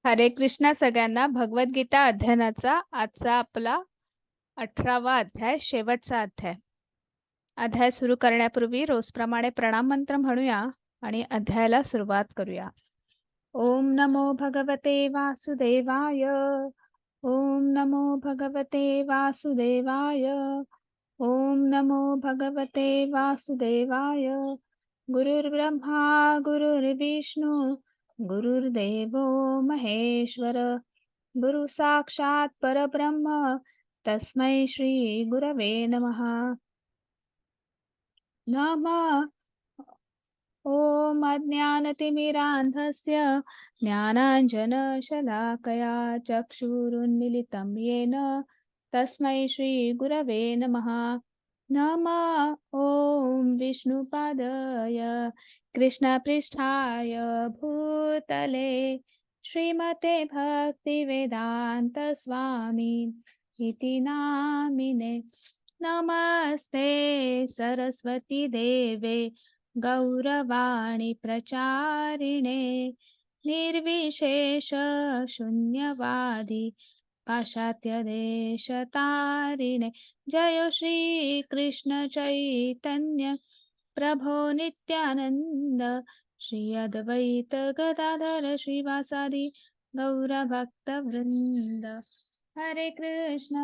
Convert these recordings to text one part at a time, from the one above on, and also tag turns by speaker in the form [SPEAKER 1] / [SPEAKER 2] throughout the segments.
[SPEAKER 1] हरे कृष्णा सगळ्यांना. भगवद्गीता अध्ययनाचा आजचा आपला 18वा अध्याय, शेवटचा अध्याय. अध्याय सुरू करण्यापूर्वी रोजप्रमाणे प्रणाम मंत्र म्हणूया आणि अध्यायाला सुरुवात करूया. ओम नमो भगवते वासुदेवाय. ओम नमो भगवते वासुदेवाय. ओम नमो भगवते वासुदेवाय. गुरुर्ब्रह्मा गुरुर्विष्णू गुरुर्देवो महेश्वर. गुरु साक्षात परब्रह्म तस्मै श्री गुरवे नमः. नमः. ओम अज्ञानतिमिरान्धस्य ज्ञानाञ्जनशलाकया चक्षुरुन्मिलितं येन तस्मै श्री गुरवे नमः. नमः ओम विष्णुपादाय कृष्णपृष्ठाय भूतले श्रीमते भक्तिवेदांत स्वामी इति नामिने. नमस्ते सरस्वती देवे गौरवाणी प्रचारिणे निर्विशेष शून्यवादी पाश्चात्य देशतारिणे. जय श्री कृष्ण चैतन्य प्रभो नित्यानंद श्री अद्वैत गदाधर श्रीवासादि गौरभक्त वृंद. हरे कृष्ण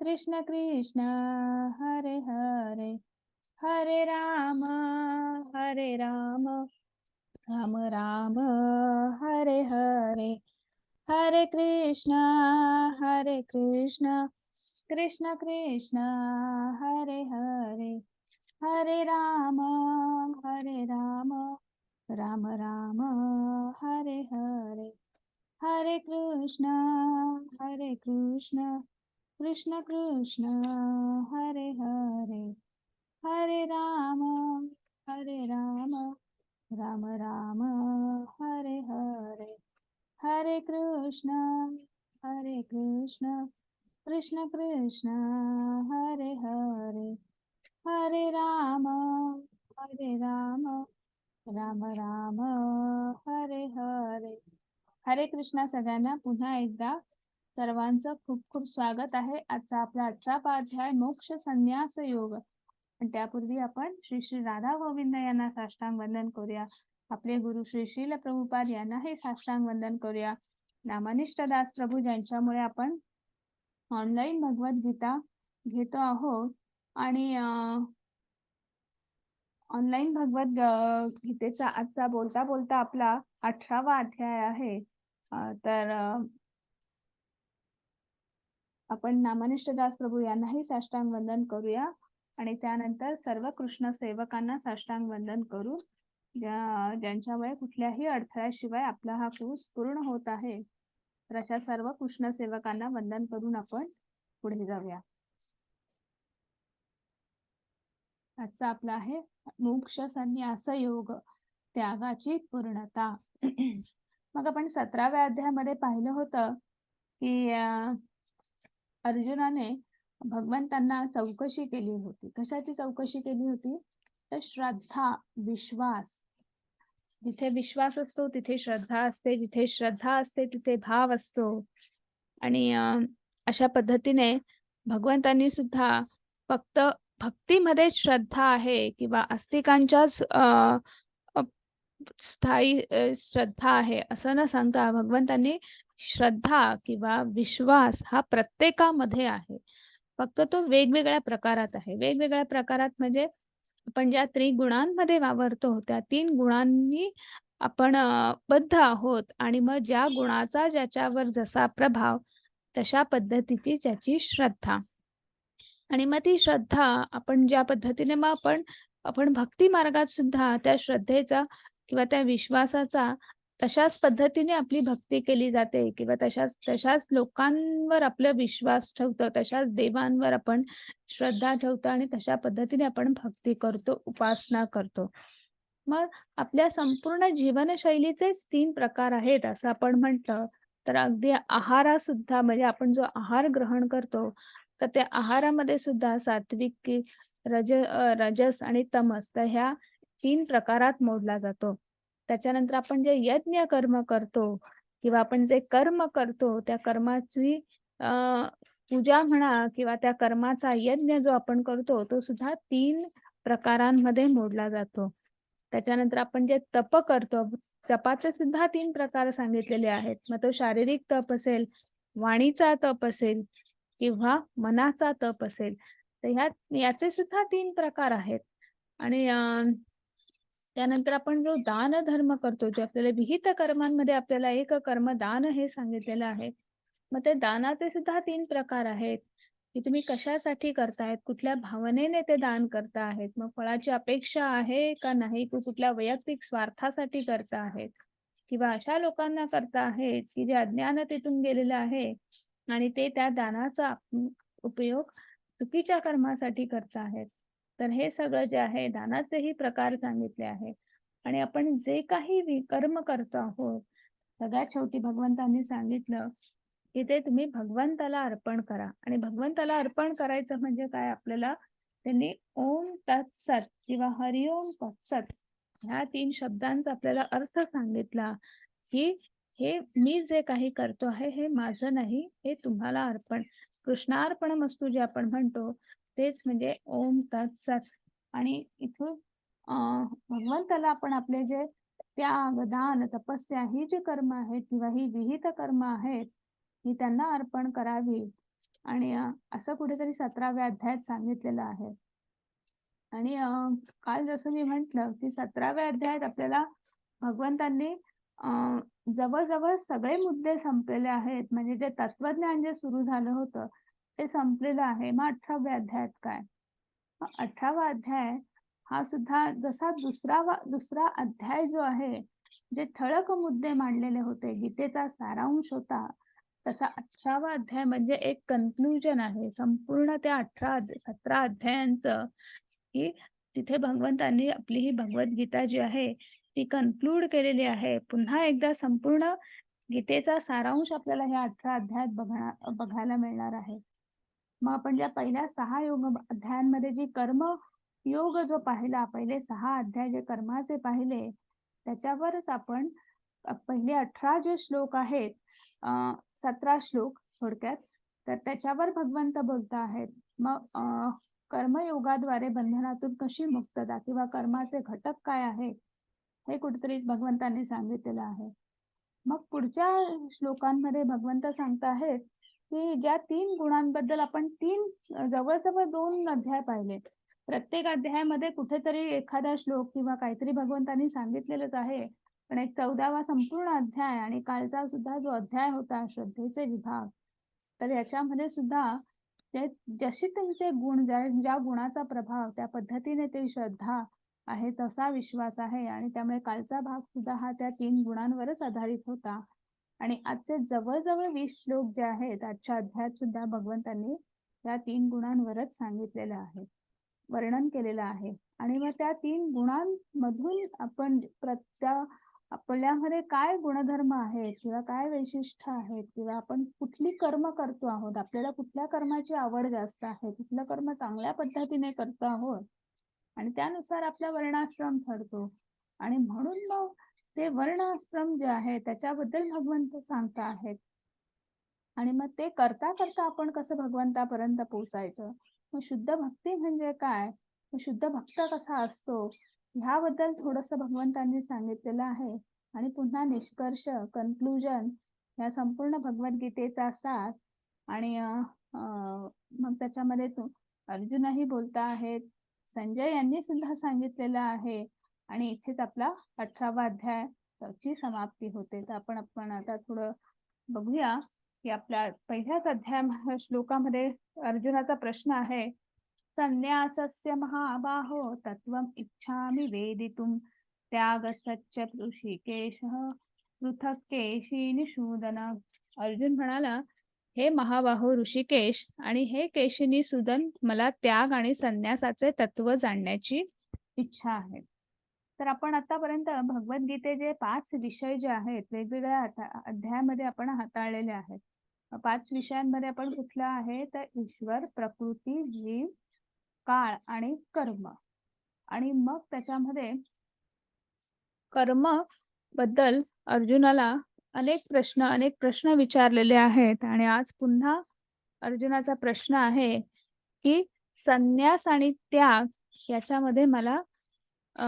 [SPEAKER 1] कृष्ण कृष्ण हरे हरे, हरे राम राम राम हरे हरे. हरे कृष्ण कृष्ण कृष्ण हरे हरे, हरे राम राम राम हरे हरे. हरे कृष्ण कृष्ण कृष्ण हरे हरे, हरे राम राम राम हरे हरे. हरे कृष्ण कृष्ण कृष्ण हरे हरे, हरे राम राम राम हरे हरे. हरे कृष्णा सगळ्यांना. पुन्हा एकदा सर्वांचं खूप खूप स्वागत आहे. आजचा आपला 18वा अध्याय मोक्ष संन्यास योग. पण त्यापूर्वी आपण श्री श्री राधा गोविंद यांना साष्टांग वंदन करूया. आपले गुरु श्री श्रील प्रभुपाद यांनाही साष्टांग वंदन करूया. नामनिष्ठ दास प्रभू ज्यांच्यामुळे आपण ऑनलाईन भगवद्गीता घेतो आहोत आणि ऑनलाईन गीतेचा आजचा बोलता बोलता आपला 18वा अध्याय आहे. तर आपण नामनिष्ठ दास प्रभू यांनाही साष्टांग वंदन करूया आणि त्यानंतर सर्व कृष्ण सेवकांना साष्टांग वंदन करू ज्यांच्यामुळे कुठल्याही अडथळ्याशिवाय आपला हा कोर्स पूर्ण होत आहे. तर अशा सर्व कृष्ण सेवकांना वंदन करून आपण पुढे जाऊया. आजचा आपला आहे मोक्ष संन्यास योग, त्यागाची पूर्णता. मग आपण 17व्या अध्यायामध्ये पाहिलं होतं की अर्जुनाने भगवंतांना चौकशी केली होती. कशाची चौकशी केली होती? तर श्रद्धा, विश्वास. जिथे विश्वास असतो तिथे श्रद्धा असते, जिथे श्रद्धा असते तिथे भाव असतो. आणि अशा पद्धतीने भगवंतांनी सुद्धा फक्त भक्तीमध्ये श्रद्धा आहे किंवा आस्तिकांच्याच स्थायी श्रद्धा आहे असं न सांगता भगवंतांनी श्रद्धा किंवा विश्वास हा प्रत्येकामध्ये आहे. फक्त तो वेगवेगळ्या प्रकारात आहे. वेगवेगळ्या प्रकारात म्हणजे आपण ज्या त्रिगुणांमध्ये वावरतो त्या 3 गुणांनी आपण बद्ध आहोत आणि मग ज्या गुणाचा ज्याच्यावर जसा प्रभाव तशा पद्धतीची त्याची श्रद्धा. आणि मग ती श्रद्धा आपण ज्या पद्धतीने मग आपण भक्ती मार्गात सुद्धा त्या श्रद्धेचा किंवा त्या विश्वासाचा तशाच पद्धतीने आपली भक्ती केली जाते किंवा तशाच लोकांवर आपला विश्वास ठेवतो, तशाच देवांवर आपण श्रद्धा ठेवतो आणि तशा पद्धतीने आपण भक्ती करतो, उपासना करतो. मग आपल्या संपूर्ण जीवनशैलीचेच 3 प्रकार आहेत असं आपण म्हटलं तर अगदी आहारासुद्धा म्हणजे आपण जो आहार ग्रहण करतो तर त्या आहारामध्ये सुद्धा सात्विक, रजस आणि तमस तर ह्या 3 प्रकारात मोडला जातो. त्याच्यानंतर आपण जे यज्ञ कर्म करतो किंवा आपण जे कर्म करतो त्या कर्माची अ, पूजा म्हणा किंवा त्या कर्माचा यज्ञ जो आपण करतो तो सुद्धा 3 प्रकारांमध्ये मोडला जातो. त्याच्यानंतर आपण जे तप करतो, तपाचे सुद्धा 3 प्रकार सांगितलेले आहेत. मग तो शारीरिक तप असेल, वाणीचा तप असेल किंवा मनाचा तप असेल. तर याचे सुद्धा 3 प्रकार आहेत. आणि त्यानंतर आपण जो दान धर्म करतो, जे आपल्याला विहित कर्मांमध्ये आपल्याला एक कर्म दान हे सांगितलेलं आहे. मग ते दानाचे सुद्धा 3 प्रकार आहेत, की तुम्ही कशासाठी करतायत, कुठल्या भावनेने ते दान करता आहेत. मग फळाची अपेक्षा आहे का नाही, की कुठल्या वैयक्तिक स्वार्थासाठी करता आहेत किंवा अशा लोकांना करता आहेत, की जे अज्ञानतेतून गेलेलं आहे आणि ते त्या दानाचा उपयोग चुकीच्या कर्मासाठी करत आहेत. तर हे सगळं जे आहे दानाचेही प्रकार सांगितले आहे. आणि आपण जे काही कर्म करतो आहोत, सगळ्यात शेवटी भगवंतांनी सांगितलं, की ते तुम्ही भगवंताला अर्पण करा. आणि भगवंताला अर्पण करायचं म्हणजे काय आपल्याला त्यांनी ओम तत्सत किंवा हरिओम तत्सत ह्या 3 शब्दांचा आपल्याला अर्थ सांगितला, की हे मी जे काही करतो आहे हे माझं नाही, हे तुम्हाला अर्पण. कृष्णार्पणमस्तू जे आपण म्हणतो तेच म्हणजे ओम तत्सत. आणि इथून भगवंताला आपण आपले जे त्याग, दान, तपस्या ही जी कर्म आहेत किंवा ही विहित कर्म आहेत, ही त्यांना अर्पण करावी. आणि असं कुठेतरी 17व्या अध्यायात सांगितलेलं आहे. आणि काल जसं मी म्हटलं, की 17व्या अध्यायात आपल्याला भगवंतांनी अ, जवळ-जवळ सगळे मुद्दे संपलेले आहेत. म्हणजे जे तत्वज्ञान जे सुरू झालं होतं, ते संपलेलं आहे. मग 18व्या अध्यायात काय? मग 18वा अध्याय हा सुद्धा जसा दुसरा अध्याय जो आहे, जे ठळक मुद्दे मांडलेले होते, गीतेचा सारांश होता, तसा 18वा अध्याय म्हणजे एक कन्क्लुजन आहे. संपूर्ण त्या 17 अध्यायांचं, की तिथे भगवंतांनी आपली ही भगवद्गीता जी आहे, ती कन्क्लूड केलेली आहे. पुन्हा एकदा संपूर्ण गीतेचा सारांश आपल्याला ह्या 18 अध्यायात बघायला मिळणार आहे. मग आपण ज्या पहिल्या 6 अध्यायांमध्ये जी योग जो पाहिला, पहिले 6 अध्याय जे कर्माचे पाहिले, त्याच्यावरच आपण पहिले 18 जे श्लोक आहेत, 17 श्लोक थोडक्यात, तर त्याच्यावर भगवंत बोलत आहेत. मग कर्मयोगाद्वारे बंधनातून कशी मुक्तता किंवा कर्माचे घटक काय आहेत, हे कुठेतरी भगवंतांनी सांगितलेलं आहे. मग पुढच्या श्लोकांमध्ये भगवंत सांगत आहेत, की ज्या 3 गुणांबद्दल आपण 3 जवळ-जवळ 2 अध्याय पाहिले. प्रत्येक अध्यायामध्ये कुठेतरी एखादा श्लोक किंवा काहीतरी भगवंतांनी सांगितलेलंच आहे. पण एक 14वा संपूर्ण अध्याय आणि कालचा सुद्धा जो अध्याय होता श्रद्धेचे विभाग, तर याच्यामध्ये सुद्धा ते जसे तुमचे गुण, ज्या गुणाचा प्रभाव त्या पद्धतीने ते श्रद्धा आहे, तसा विश्वास आहे. आणि त्यामुळे कालचा भाग सुद्धा हा त्या 3 गुणांवरच आधारित होता. आणि आजचे जवळ-जवळ 20 श्लोक जे आहेत आजच्या अध्यायात सुद्धा भगवंतांनी त्या 3 गुणांवरच सांगितलेलं आहे, वर्णन केलेलं आहे. आणि मग त्या 3 गुणांमधून आपण आपल्यामध्ये काय गुणधर्म आहेत किंवा काय वैशिष्ट्य आहेत किंवा आपण कुठली कर्म करतो आहोत, आपल्याला कुठल्या कर्माची आवड जास्त आहे, कुठलं कर्म चांगल्या पद्धतीने करतो आहोत, आणि त्यानुसार आपला वर्णाश्रम ठरतो. आणि म्हणून मग ते वर्णाश्रम जे आहे त्याच्याबद्दल भगवंत सांगता आहेत. आणि मग ते करता करता आपण कसं भगवंतापर्यंत पोहोचायचं, मग शुद्ध भक्ती म्हणजे काय, मग शुद्ध भक्त कसा असतो, ह्याबद्दल थोडंसं भगवंतांनी सांगितलेलं आहे. आणि पुन्हा निष्कर्ष, कन्क्लुजन, या संपूर्ण भगवद्गीतेचा सार. आणि मग त्याच्यामध्ये अर्जुनही बोलता आहेत, संजय यांनी सुद्धा सांगितलेलं आहे. आणि इथेच आपला 18वा अध्याय ची समाप्ती होते. तर आपण आता थोडं बघूया, की आपल्या पहिल्याच श्लोकामध्ये अर्जुनाचा प्रश्न आहे, संन्यासस्य महाबाहो तत्वम इच्छामि वेदितुम त्यागसच्च ऋषिकेशः पृथक् केशी निषूदन. अर्जुन म्हणाला, हे महाबाहो ऋषिकेश आणि हे केशिनी सूदन, मला त्याग आणि संन्यासाचे तत्व जाणण्याची इच्छा आहे. तर आपण आतापर्यंत भगवद्गीतेचे 5 विषय जे आहेत वेगवेगळ्या अध्यायामध्ये आपण हाताळलेले आहेत. 5 विषयांमध्ये आपण कुठला आहे तर ईश्वर, प्रकृती, जीव, काळ आणि कर्म. आणि मग त्याच्यामध्ये कर्म बद्दल अर्जुनाला अनेक प्रश्न विचारलेले आहेत आणि आज पुन्हा अर्जुनाचा प्रश्न आहे, की संन्यास आणि त्याग याच्यामध्ये मला अ,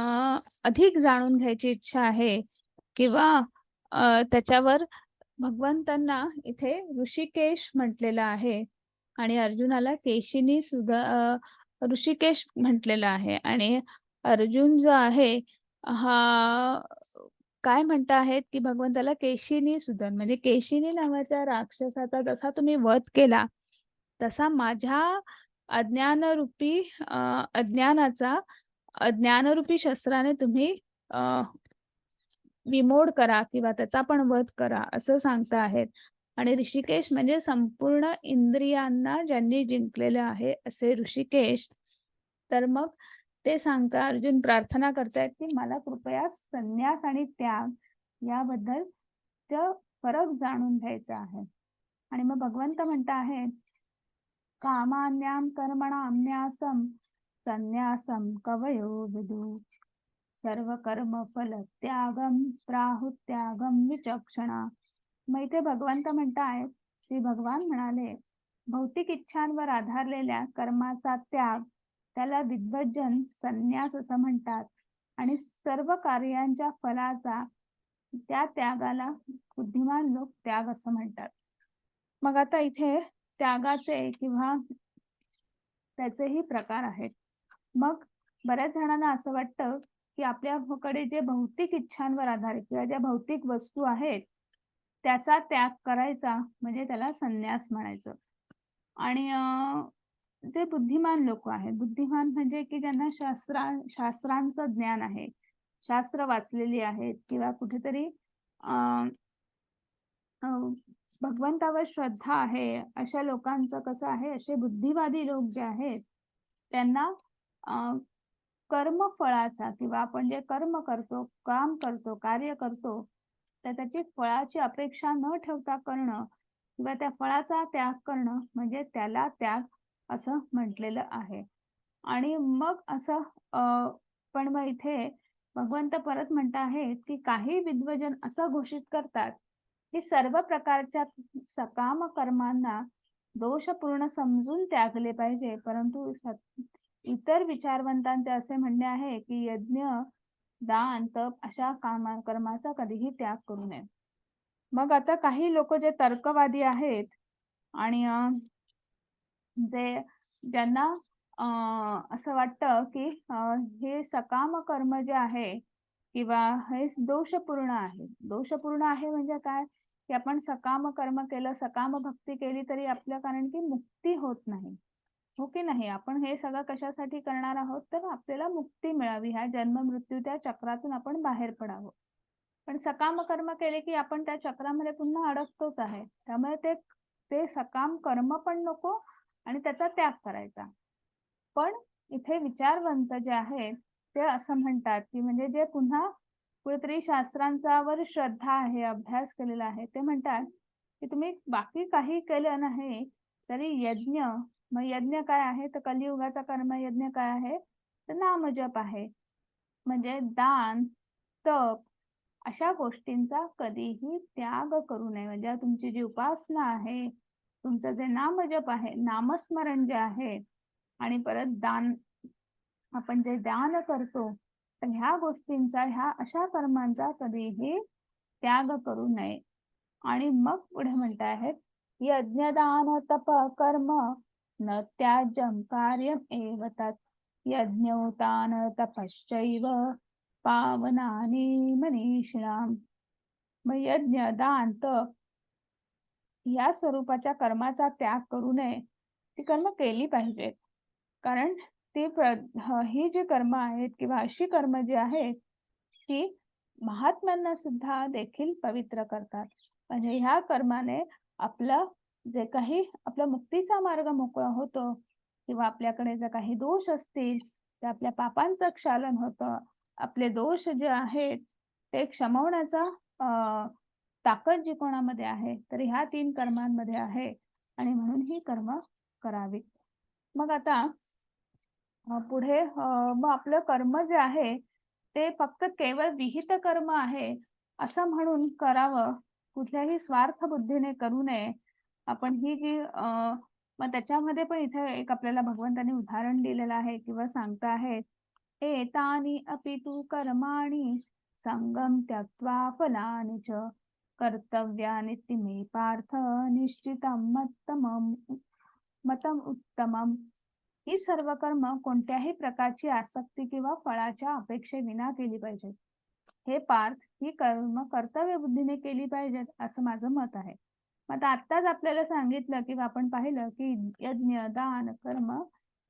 [SPEAKER 1] अधिक जाणून घ्यायची इच्छा आहे किंवा त्याच्यावर भगवंतांना इथे ऋषिकेश म्हटलेलं आहे आणि अर्जुनाला ऋषिकेश म्हटलेलं आहे आणि अर्जुन जो आहे हा काय म्हणत आहेत, की भगवंताला केशिनीसुदन म्हणजे केशिनी नावाच्या राक्षसाचा जसा तुम्ही वध केला, तसा माझ्या अज्ञानरूपी अज्ञानाचा ज्ञानरूपी शस्त्राने तुम्ही अ, विमोड करा किंवा त्याचा पण वध करा असं सांगता आहेत. आणि ऋषिकेश म्हणजे संपूर्ण इंद्रियांना ज्यांनी जिंकलेलं आहे असे ऋषिकेश. तर मग ते सांगता अर्जुन प्रार्थना करतायत, की मला कृपया संन्यास आणि त्याग याबद्दल फरक जाणून घ्यायचा आहे. आणि मग भगवंत म्हणत आहेत, कामान्यां कर्मणां न्यासं संन्यासं कवयो विदुः सर्व कर्म फल त्यागम प्राहुत्यागम विचक्षणा. मग इथे भगवंत म्हणतायत, श्री भगवान म्हणाले, भौतिक इच्छांवर आधारलेल्या कर्माचा त्याग त्याला विद्वज्जन संन्यास असं म्हणतात आणि सर्व कार्यांच्या फलाचा त्या त्यागाला बुद्धिमान लोक त्याग असं म्हणतात. मग आता इथे त्यागाचे किंवा त्याचेही प्रकार आहेत. मग बऱ्याच जणांना असं वाटतं, की आपल्याकडे जे भौतिक इच्छांवर आधारित किंवा ज्या भौतिक वस्तू आहेत, त्याचा त्याग करायचा म्हणजे त्याला संन्यास म्हणायचं. आणि जे बुद्धिमान लोक आहेत, बुद्धिमान म्हणजे की ज्यांना शास्त्रांचं ज्ञान आहे, शास्त्र वाचलेली आहेत किंवा कुठेतरी अ, अ, भगवंतावर श्रद्धा आहे, अशा लोकांचं कसं आहे, असे बुद्धिवादी लोक जे आहेत, त्यांना अ, कर्मफळाचा किंवा आपण जे कर्म करतो, काम करतो, कार्य करतो, तर त्याची फळाची अपेक्षा न ठेवता करणं किंवा त्या फळाचा त्याग करणं म्हणजे त्याला त्याग असं म्हटलेलं आहे. आणि मग असं पण मग इथे भगवंत परत म्हणत आहेत, की काही विद्वजन असं घोषित करतात, की सर्व प्रकारच्या सकाम कर्मांना दोषपूर्ण समजून त्यागले पाहिजे. परंतु इतर विचारवंतांचे असे म्हणणे आहे, की यज्ञ, दान, तप अशा कर्माचा कधीही त्याग करू नये. मग आता काही लोक जे तर्कवादी आहेत आणि ज्यांना अ, असं वाटतं, की हे सकाम कर्म जे आहे किंवा हे दोषपूर्ण आहे. दोषपूर्ण आहे म्हणजे काय? की आपण सकाम कर्म केलं, सकाम भक्ती केली तरी आपलं कारण की मुक्ती होत नाही. हो की नाही? आपण हे सगळं कशासाठी करणार आहोत? तर आपल्याला मुक्ती मिळावी. ह्या जन्म-मृत्यू त्या चक्रातून आपण बाहेर पडावं. पण सकाम कर्म केले की आपण त्या चक्रामध्ये पुन्हा अडकतोच आहे. त्यामुळे ते ते सकाम कर्म पण नको आणि त्याचा त्याग करायचा. पण इथे विचारवंत जे आहेत, ते असं म्हणतात, की म्हणजे जे पुन्हा कुठेतरी शास्त्रांच्यावर श्रद्धा आहे, अभ्यास केलेला आहे, ते म्हणतात, की तुम्ही बाकी काही केलं नाही, तरी यज्ञ, मग यज्ञ काय आहे? तर कलियुगाचा कर्मयज्ञ काय आहे? तर नामजप आहे. म्हणजे दान, तप अशा गोष्टींचा कधीही त्याग करू नये. म्हणजे तुमची जी उपासना आहे, तुमचं जे नामजप आहे, नामस्मरण जे आहे आणि परत आपण जे दान करतो, तर ह्या गोष्टींचा, ह्या अशा कर्मांचा कधीही त्याग करू नये. आणि मग पुढे म्हणत आहेत, यज्ञदान तप कर्म न त्याज्यं कार्यम एव तत् यज्ञोदान तपश्चैव पावनानि मनीषिणाम्. मग यज्ञ, दान, तप या स्वरूपाच्या कर्माचा त्याग करू नये. ती कर्म केली पाहिजेत. कारण ही जी कर्म आहेत किंवा अशी कर्म जी आहेत, ती महात्म्यांना सुद्धा देखील पवित्र करतात. म्हणजे ह्या कर्माने आपलं जे काही आपला मुक्तीचा मार्ग मोकळा होतो किंवा आपल्याकडे जर काही दोष असतील, तर आपल्या पापांचं क्षालन होतं. आपले दोष जे आहेत, ते क्षमवण्याचा ताकद जी कोणामध्ये आहे, तर ह्या 3 कर्मांमध्ये आहे आणि म्हणून ही कर्म करावीत. मग आता पुढे मग आपलं कर्म जे आहे, ते फक्त केवळ विहित कर्म आहे असं म्हणून करावं, कुठल्याही स्वार्थ बुद्धीने करू नये. आपण ही जी मग त्याच्यामध्ये पण इथे एक आपल्याला भगवंतांनी उदाहरण दिलेलं आहे किंवा सांगता आहेत, "एतानि अपि तु कर्माणि संगम त्यक्त्वा फलानि च कर्तव्यानि मे पार्थ निश्चितं मतम उत्तमम." ही सर्व कर्म कोणत्याही प्रकारची आसक्ती किंवा फळाच्या अपेक्षेविना केली पाहिजेत. हे पार्थ, ही कर्म कर्तव्य बुद्धीने केली पाहिजेत, असं माझं मत आहे. मग आता आत्ताच आपल्याला सांगितलं किंवा आपण पाहिलं, की यज्ञ, दान, कर्म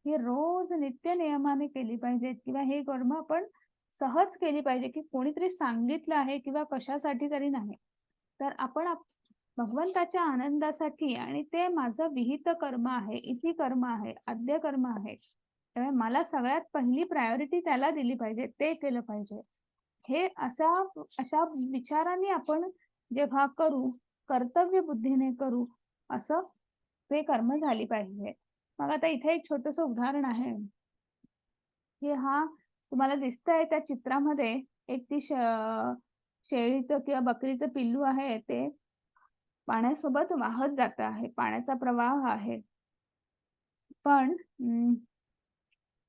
[SPEAKER 1] ही रोज नित्य नियमाने केली पाहिजेत किंवा हे कर्म आपण सहज केली पाहिजे, की कोणीतरी सांगितलं आहे किंवा कशासाठी तरी नाही. तर आपण भगवंताच्या आनंदासाठी आणि ते माझं विहित कर्म आहे, इती कर्म आहे, आद्य कर्म आहे. त्यामुळे मला सगळ्यात पहिली प्रायोरिटी त्याला दिली पाहिजे, ते केलं पाहिजे. हे अशा विचाराने आपण जेव्हा करू, कर्तव्य बुद्धीने करू, असं ते कर्म झाली पाहिजे. मग आता इथे एक छोटंसं उदाहरण आहे, की तुम्हाला दिसतंय त्या चित्रामध्ये एक ती शेळीचं किंवा बकरीचं पिल्लू आहे ते पाण्यासोबत वाहत जात आहे. पाण्याचा प्रवाह आहे. पण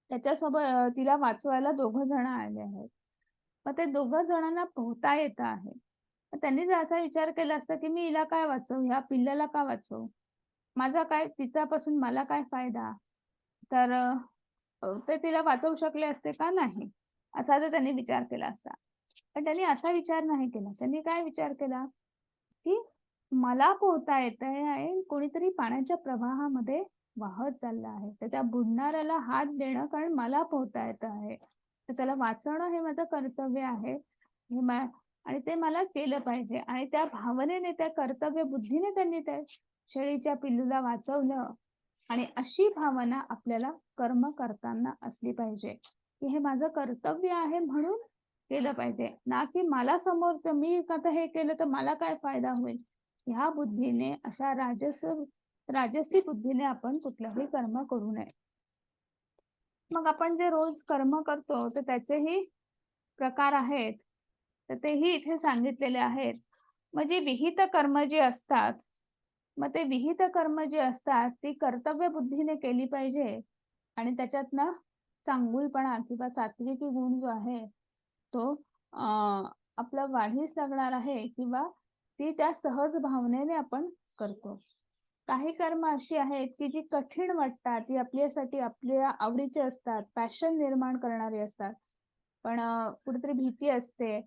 [SPEAKER 1] त्याच्यासोबत तिला वाचवायला दोघं जण आले आहेत. मग ते दोघं जणांना पोहता येत आहे. मग त्यांनी जर असा विचार केला असता, की मी हिला काय वाचवू? ह्या पिल्लाला का वाचवू? माझा काय तिच्यापासून मला काय फायदा? तर ते तिला वाचवू शकले असते का? नाही. असा जर त्यांनी विचार केला असता. पण त्यांनी असा विचार नाही केला. त्यांनी काय विचार केला, की मला पोहता येतंय आहे, कोणीतरी पाण्याच्या प्रवाहामध्ये वाहत चालला आहे. तर त्या बुडणाऱ्याला हात देणं कारण मला पोहता येत आहे. तर त्याला वाचवणं हे माझं कर्तव्य आहे. हे आणि ते मला केलं पाहिजे आणि त्या भावनेने, त्या कर्तव्य बुद्धीने त्यांनी त्या शेळीच्या पिल्लूला वाचवलं आणि अशी भावना आपल्याला कर्म करताना असली पाहिजे, की हे माझं कर्तव्य आहे म्हणून केलं पाहिजे. ना की मला समोरचं मी आता हे केलं तर मला काय फायदा होईल? ह्या बुद्धीने अशा राजसी बुद्धीने आपण कुठलंही कर्म करू नये. मग आपण जे रोज कर्म करतो तर त्याचेही प्रकार आहेत. तर तेही इथे सांगितलेले आहेत. मग जी विहित कर्म जी असतात, मग ते विहित कर्म जी असतात ती कर्तव्य बुद्धीने केली पाहिजे आणि त्याच्यातनं चांगुलपणा किंवा सात्विकी गुण जो आहे तो आपला वाढीस लागणार आहे किंवा ती त्या सहज भावनेने आपण करतो. काही कर्म अशी आहेत, की जी कठीण वाटतात, ती आपल्यासाठी आपल्या आवडीची असतात, पॅशन निर्माण करणारी असतात. पण कुठेतरी भीती असते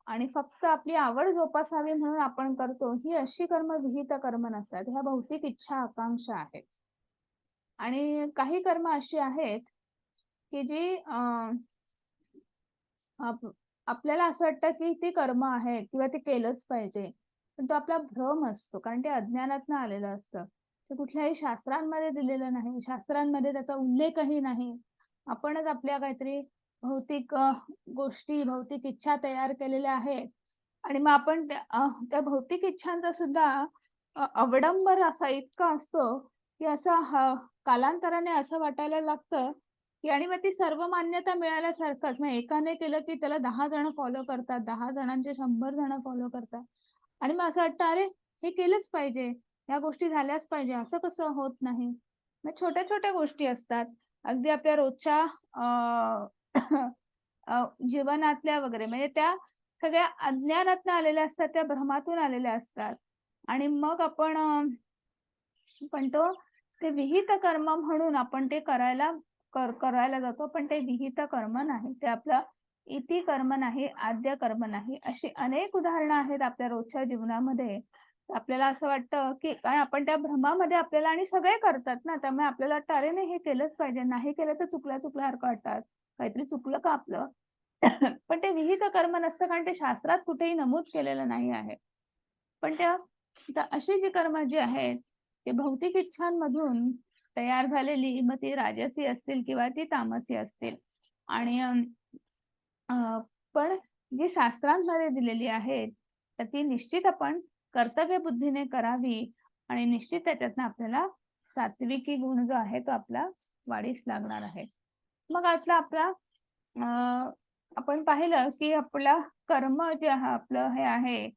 [SPEAKER 1] आणि फक्त आपली आवड जोपासावी म्हणून आपण करतो, ही अशी कर्म विहित कर्म नसतात. ह्या भौतिक इच्छा, आकांक्षा आहेत. आणि काही कर्म अशी आहेत, की जी आपल्याला असं वाटतं, की ती कर्म आहेत किंवा ते केलंच पाहिजे. पण तो आपला भ्रम असतो. कारण ते अज्ञानातनं आलेलं असतं. ते कुठल्याही शास्त्रांमध्ये दिलेलं नाही. शास्त्रांमध्ये त्याचा उल्लेखही नाही. आपणच आपल्या काहीतरी भौतिक गोष्टी, भौतिक इच्छा तयार केलेल्या आहेत आणि मग आपण त्या भौतिक इच्छांचा सुद्धा अवडंबर असा इतका असतो, की कालांतराने असं वाटायला लागतं, की आणि मग ती सर्व मान्यता मिळाल्यासारखंच. मग एकाने केलं, की त्याला 10 जण फॉलो करतात. 10 जणांचे 100 जण फॉलो करतात. आणि मग असं वाटतं, अरे हे केलंच पाहिजे. ह्या गोष्टी झाल्याच पाहिजे. असं कसं होत नाही? मग छोट्या-छोट्या गोष्टी असतात. अगदी आपल्या रोजच्या अ, जीवनातल्या वगैरे म्हणजे त्या सगळ्या अज्ञानातनं आलेल्या असतात, त्या भ्रमातून आलेल्या असतात. आणि मग आपण पण ते विहित कर्म म्हणून आपण ते करायला जातो. पण ते विहित कर्म नाही. ते आपलं इती कर्म नाही, आद्य कर्म नाही. अशी अनेक उदाहरणं आहेत आपल्या रोजच्या जीवनामध्ये. आपल्याला असं वाटतं, की कारण आपण त्या भ्रमामध्ये आपल्याला आणि सगळे करतात ना, त्यामुळे आपल्याला वाटतं, "अरे नाही, हे केलंच पाहिजे. नाही केलं तर चुकल्यासारखं वाटतात. काहीतरी चुकलं का आपलं?" पण ते विहित कर्म नसतं कारण ते शास्त्रात कुठेही नमूद केलेलं नाही आहे. पण अशी जी कर्म जी आहेत, ते भौतिक इच्छांमधून तयार झालेली, मग ती राजसी असतील किंवा ती तामसी असतील. आणि अ, पण जी शास्त्रांमध्ये दिलेली आहेत, तर ती निश्चित आपण कर्तव्य बुद्धीने करावी आणि निश्चित त्याच्यातनं आपल्याला सात्विकी गुण जो आहे, तो आपला वाढीस लागणार आहे. मग आपला आपण पाहिलं की आपला कर्म जे आहे आपलं हे आहे,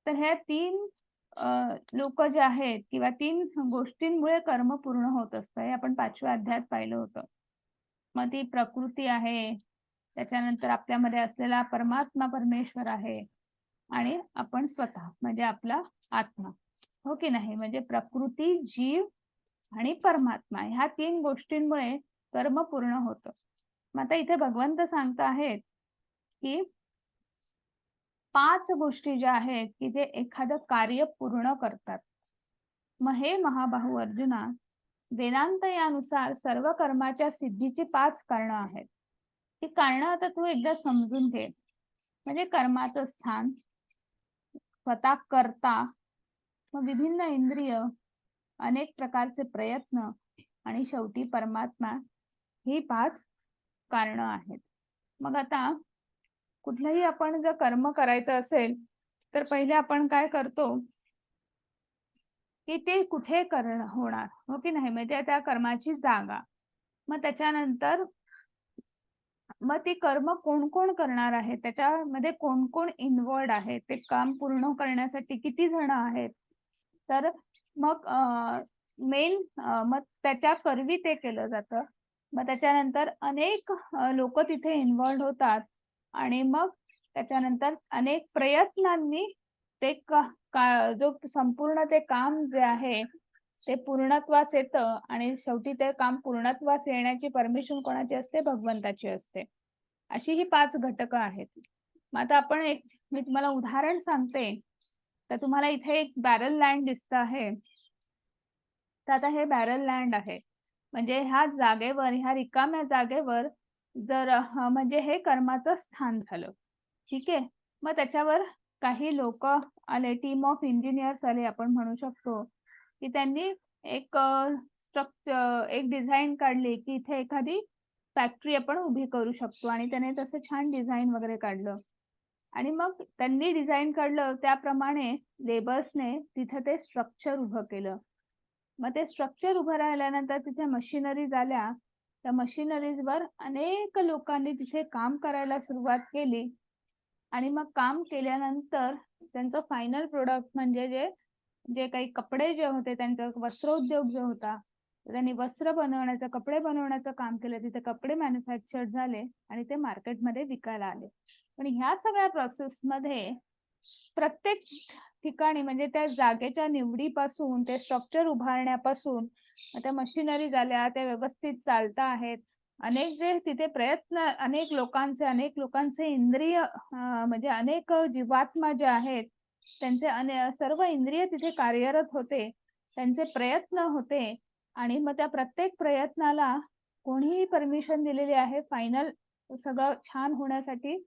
[SPEAKER 1] तर ह्या 3 लोकं जे आहेत किंवा 3 गोष्टींमुळे कर्म पूर्ण होत असतं. हे आपण 5व्या अध्यायात पाहिलं होतं. मग ती प्रकृती आहे, त्याच्यानंतर आपल्यामध्ये असलेला परमात्मा परमेश्वर आहे आणि आपण स्वतः म्हणजे आपला आत्मा. हो की नाही? म्हणजे प्रकृती, जीव आणि परमात्मा ह्या 3 गोष्टींमुळे कर्म पूर्ण होतं. मग आता इथे भगवंत सांगत आहेत, की 5 गोष्टी ज्या आहेत, की जे एखादं कार्य पूर्ण करतात. मग हे महाबाहू अर्जुना, वेदांत यानुसार सर्व कर्माच्या सिद्धीची 5 कारणं आहेत. ही कारणं आता तू एकदा समजून घे. म्हणजे कर्माचं स्थान, स्वतः कर्ता, मग विभिन्न इंद्रिय, अनेक प्रकारचे प्रयत्न आणि शेवटी परमात्मा ही 5 कारणं आहेत. मग आता कुठलंही आपण जर कर्म करायचं असेल, तर पहिले आपण काय करतो, की ते कुठे होणार, हो की नाही? म्हणजे त्या कर्माची जागा. मग त्याच्यानंतर मग ते कर्म कोण-कोण करणार आहे? त्याच्यामध्ये कोण-कोण इन्व्हॉल्व्ड आहे? ते काम पूर्ण करण्यासाठी किती जण आहेत? तर मग मेन मग त्याच्या करवी ते केलं जातं. मग त्याच्यानंतर अनेक लोकं तिथे इन्व्हॉल्व्ड होतात आणि मग त्याच्यानंतर अनेक प्रयत्नांनी ते का का जो संपूर्ण ते काम जे आहे, ते पूर्णत्वास येतं आणि शेवटी ते काम पूर्णत्वास येण्याची परमिशन कोणाची असते? भगवंताची असते. अशी ही 5 घटकं आहेत. मग आता मी तुम्हाला उदाहरण सांगते. तर तुम्हाला इथे एक बॅरल लँड दिसतं आहे. तर आता हे बॅरल लँड आहे. म्हणजे ह्या जागेवर, ह्या रिकाम्या जागेवर जर म्हणजे हे कर्माचं स्थान झालं. ठीक आहे. मग त्याच्यावर काही लोकं आले, टीम ऑफ इंजिनिअर्स आले आपण म्हणू शकतो, की त्यांनी एक एक डिझाइन काढली, की इथे एखादी फॅक्टरी आपण उभी करू शकतो आणि त्याने तसं छान डिझाइन वगैरे काढलं. आणि मग त्यांनी डिझाइन काढलं त्याप्रमाणे लेबर्सने तिथं ते स्ट्रक्चर उभं केलं. मग ते स्ट्रक्चर उभं राहिल्यानंतर तिथे मशिनरीज आल्या. त्या मशिनरीजवर अनेक लोकांनी तिथे काम करायला सुरुवात केली आणि मग काम केल्यानंतर त्यांचं फायनल प्रॉडक्ट म्हणजे जे जे काही कपडे जे होते त्यांचा वस्त्रोद्योग जो होता, त्यांनी वस्त्र बनवण्याचं, कपडे बनवण्याचं काम केलं. तिथे कपडे मॅन्युफॅक्चर्ड झाले आणि ते मार्केटमध्ये विकायला आले. पण ह्या सगळ्या प्रोसेसमध्ये प्रत्येक ठिकाणी म्हणजे त्या जागेच्या निवडीपासून, ते स्ट्रक्चर उभारण्यापासून, त्या मशिनरी झाल्या, त्या व्यवस्थित चालता आहेत. अनेक जे तिथे प्रयत्न अनेक लोकांचे इंद्रिय म्हणजे अनेक जीवात्मा जे आहेत, त्यांचे सर्व इंद्रिय तिथे कार्यरत होते. त्यांचे प्रयत्न होते आणि मग त्या प्रत्येक प्रयत्नाला कोणीही परमिशन दिलेली आहे फायनल सगळं छान होण्यासाठी,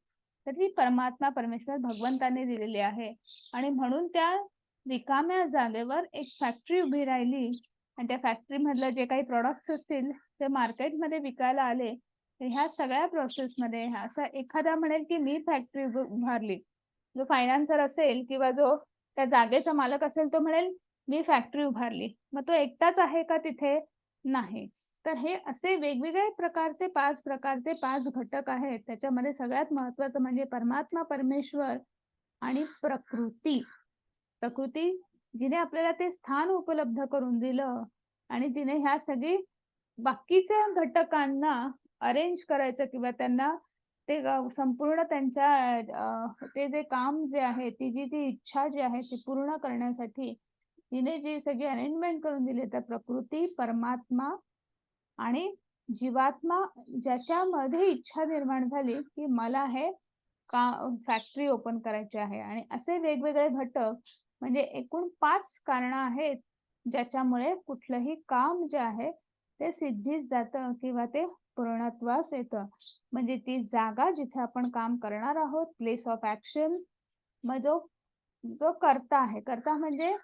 [SPEAKER 1] तर ती परमात्मा, परमेश्वर, भगवंताने दिलेली आहे. आणि म्हणून त्या रिकाम्या जागेवर एक फॅक्टरी उभी राहिली आणि त्या फॅक्टरीमधलं जे काही प्रॉडक्ट्स असतील, ते मार्केटमध्ये विकायला आले. तर ह्या सगळ्या प्रोसेसमध्ये असा एखादा म्हणेल, की मी फॅक्टरी उभारली. जो फायनान्सर असेल किंवा जो त्या जागेचा मालक असेल, तो म्हणेल, "मी फॅक्टरी उभारली." मग तो एकटाच आहे का तिथे? नाही. तर हे असे वेगवेगळे प्रकारचे 5 प्रकारचे 5 घटक आहेत. त्याच्यामध्ये सगळ्यात महत्त्वाचं म्हणजे परमात्मा, परमेश्वर आणि प्रकृती. प्रकृती जिने आपल्याला ते स्थान उपलब्ध करून दिलं आणि तिने ह्या सगळी बाकीच्या घटकांना अरेंज करायचं किंवा त्यांना ते संपूर्ण त्यांच्या ते जे काम जे आहे, ती इच्छा जी आहे ती पूर्ण करण्यासाठी तिने जी सगळी अरेंजमेंट करून दिली, तर प्रकृती, परमात्मा आणि जीवात्मा ज्याच्यामध्ये इच्छा निर्माण झाली, की मला हे फॅक्टरी ओपन करायची आहे आणि असे वेगवेगळे घटक म्हणजे एकूण 5 कारणं आहेत, ज्याच्यामुळे कुठलंही काम जे आहे ते सिद्धीस जातं किंवा ते पूर्णत्वास येतं. म्हणजे ती जागा जिथे आपण काम करणार आहोत, प्लेस ऑफ ॲक्शन. मग जो जो कर्ता आहे, कर्ता म्हणजे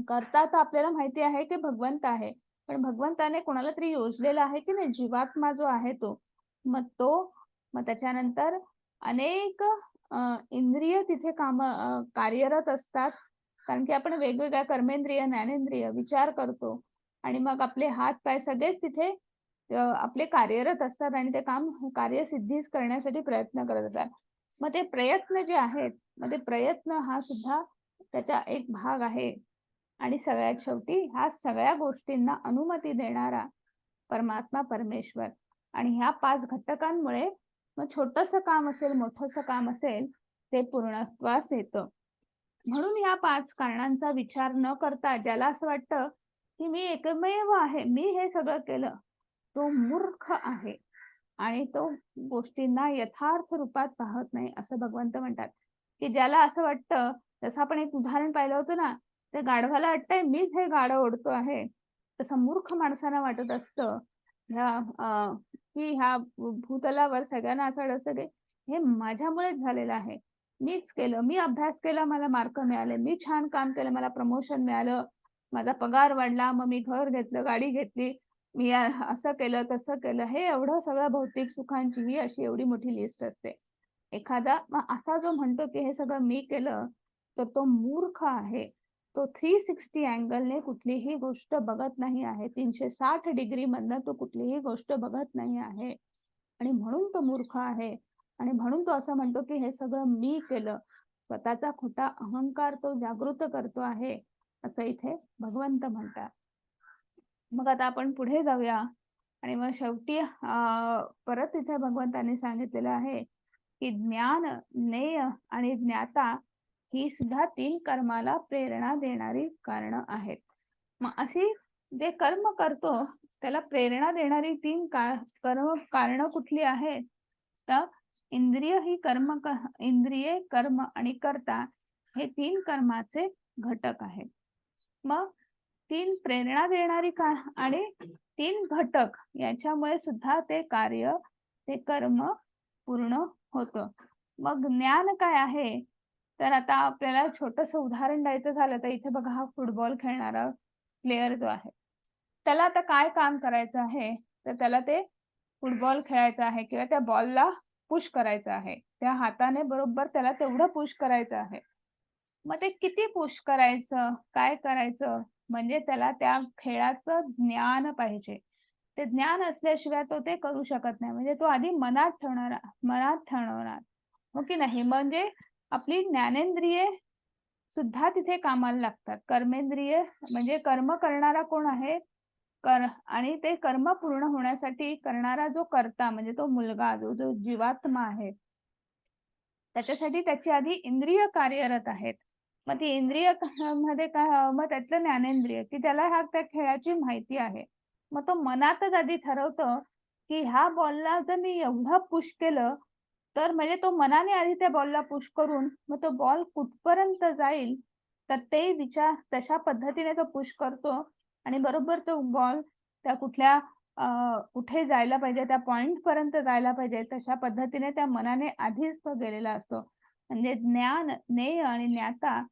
[SPEAKER 1] करता तर आपल्याला माहिती आहे की भगवंत आहे. पण भगवंताने कोणाला तरी योजलेलं आहे की नाही, जीवात्मा जो आहे तो. मग तो, मग त्याच्यानंतर अनेक इंद्रिय तिथे कार्यरत असतात. कारण की आपण वेगवेगळ्या कर्मेंद्रिय, ज्ञानेंद्रिय विचार करतो आणि मग आपले हात-पाय सगळेच तिथे आपले कार्यरत असतात आणि ते काम कार्यसिद्धीच करण्यासाठी प्रयत्न करत असतात. मग ते प्रयत्न जे आहेत, मग ते प्रयत्न हा सुद्धा त्याचा एक भाग आहे. आणि सगळ्यात शेवटी ह्या सगळ्या गोष्टींना अनुमती देणारा परमात्मा परमेश्वर. आणि ह्या 5 घटकांमुळे मग छोटंसं काम असेल, मोठंसं काम असेल, ते पूर्णत्वास येतं. म्हणून या 5 कारणांचा विचार न करता ज्याला असं वाटतं, की मी एकमेव आहे, मी हे सगळं केलं, तो मूर्ख आहे. आणि तो गोष्टींना यथार्थ रूपात पाहत नाही, असं भगवंत म्हणतात. की ज्याला असं वाटतं, जसं आपण एक उदाहरण पाहिलं होतं ना, त्या गाढवाला वाटतंय मीच हे गाढव ओढतो आहे. तसं मूर्ख माणसाला वाटत असतं, ह्या की ह्या भूतलावर सगळ्यांना असं वाटत असतं, की हे माझ्यामुळेच झालेलं आहे. मीच केलं, मी अभ्यास केला, मला मार्क मिळाले, मी छान काम केलं, मला प्रमोशन मिळालं, माझा पगार वाढला, मग मी घर घेतलं, गाडी घेतली, मी असं केलं, तसं केलं. हे एवढं सगळं भौतिक सुखांची ही अशी एवढी मोठी लिस्ट असते. एखादा मग असा जो म्हणतो, की हे सगळं मी केलं, तर तो मूर्ख आहे. तो 360 अँगलने कुठलीही गोष्ट बघत नाही आहे. 360 डिग्रीमधनं तो कुठलीही गोष्ट बघत नाही आहे. आणि म्हणून तो मूर्ख आहे. आणि म्हणून तो असं म्हणतो, की हे सगळं मी केलं. स्वतःचा खोटा अहंकार तो जागृत करतो आहे, असं इथे भगवंत म्हणतात. मग आता आपण पुढे जाऊया आणि मग शेवटी परत इथे भगवंतांनी सांगितलेलं आहे, की ज्ञान, ज्ञेय आणि ज्ञाता ही सुद्धा 3 कर्माला प्रेरणा देणारी कारणं आहेत. मग अशी जे कर्म करतो त्याला प्रेरणा देणारी 3 कारणं कुठली आहेत? तर इंद्रिय ही इंद्रिये, कर्म आणि कर्ता हे 3 कर्माचे घटक आहेत. मग 3 प्रेरणा देणारी आणि 3 घटक याच्यामुळे सुद्धा ते कार्य, ते कर्म पूर्ण होतं. मग ज्ञान काय आहे? तर आता आपल्याला छोटंसं उदाहरण द्यायचं झालं तर इथे बघा हा फुटबॉल खेळणारा प्लेयर जो आहे. त्याला आता काय काम करायचं आहे? तर त्याला ते फुटबॉल खेळायचा आहे किंवा त्या बॉलला पुश करायचं आहे. त्या हाताने बरोबर त्याला तेवढं पुश करायचं आहे. मग ते किती पुश करायचं? काय करायचं? म्हणजे त्याला त्या खेळाचं ज्ञान पाहिजे. ते ज्ञान असल्याशिवाय तो ते करू शकत नाही. म्हणजे तो आधी मनात ठरवणार. हो की नाही? म्हणजे आपली ज्ञानेंद्रिये सुद्धा तिथे कामाला लागतात. कर्मेंद्रिय म्हणजे कर्म करणारा कोण आहे? आणि ते कर्म पूर्ण होण्यासाठी करणारा जो कर्ता म्हणजे तो मुलगा, जो जीवात्मा आहे. त्याच्यासाठी त्याची आधी इंद्रिय कार्यरत आहेत. मग ती इंद्रिय मध्ये काय मग त्यातलं ज्ञानेंद्रिय, की त्याला त्या खेळाची माहिती आहे. मग तो मनातच आधी ठरवतो, की ह्या बॉलला जर मी एवढं पुश केलं, तर म्हणजे तो मनाने आधी त्या बॉलला पुश करून मग तो बॉल कुठपर्यंत जाईल, तर ते विचार तशा पद्धतीने तो पुश करतो आणि बरोबर तो बॉल त्या कुठे जायला पाहिजे, त्या पॉइंटपर्यंत जायला पाहिजे, तशा पद्धतीने त्या मनाने आधीच तो गेलेला असतो. म्हणजे ज्ञान, ज्ञेय आणि ज्ञाता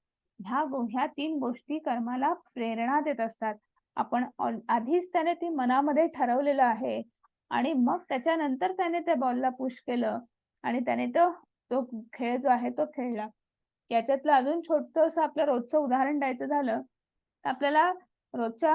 [SPEAKER 1] ह्या 3 गोष्टी कर्माला प्रेरणा देत असतात. आपण आधीच त्याने ती मनामध्ये ठरवलेलं आहे आणि मग त्याच्यानंतर त्याने त्या बॉलला पुश केलं आणि त्याने तो तो खेळ जो आहे तो खेळला. याच्यातलं अजून छोटंसं आपलं रोजचं उदाहरण द्यायचं झालं, तर आपल्याला रोजच्या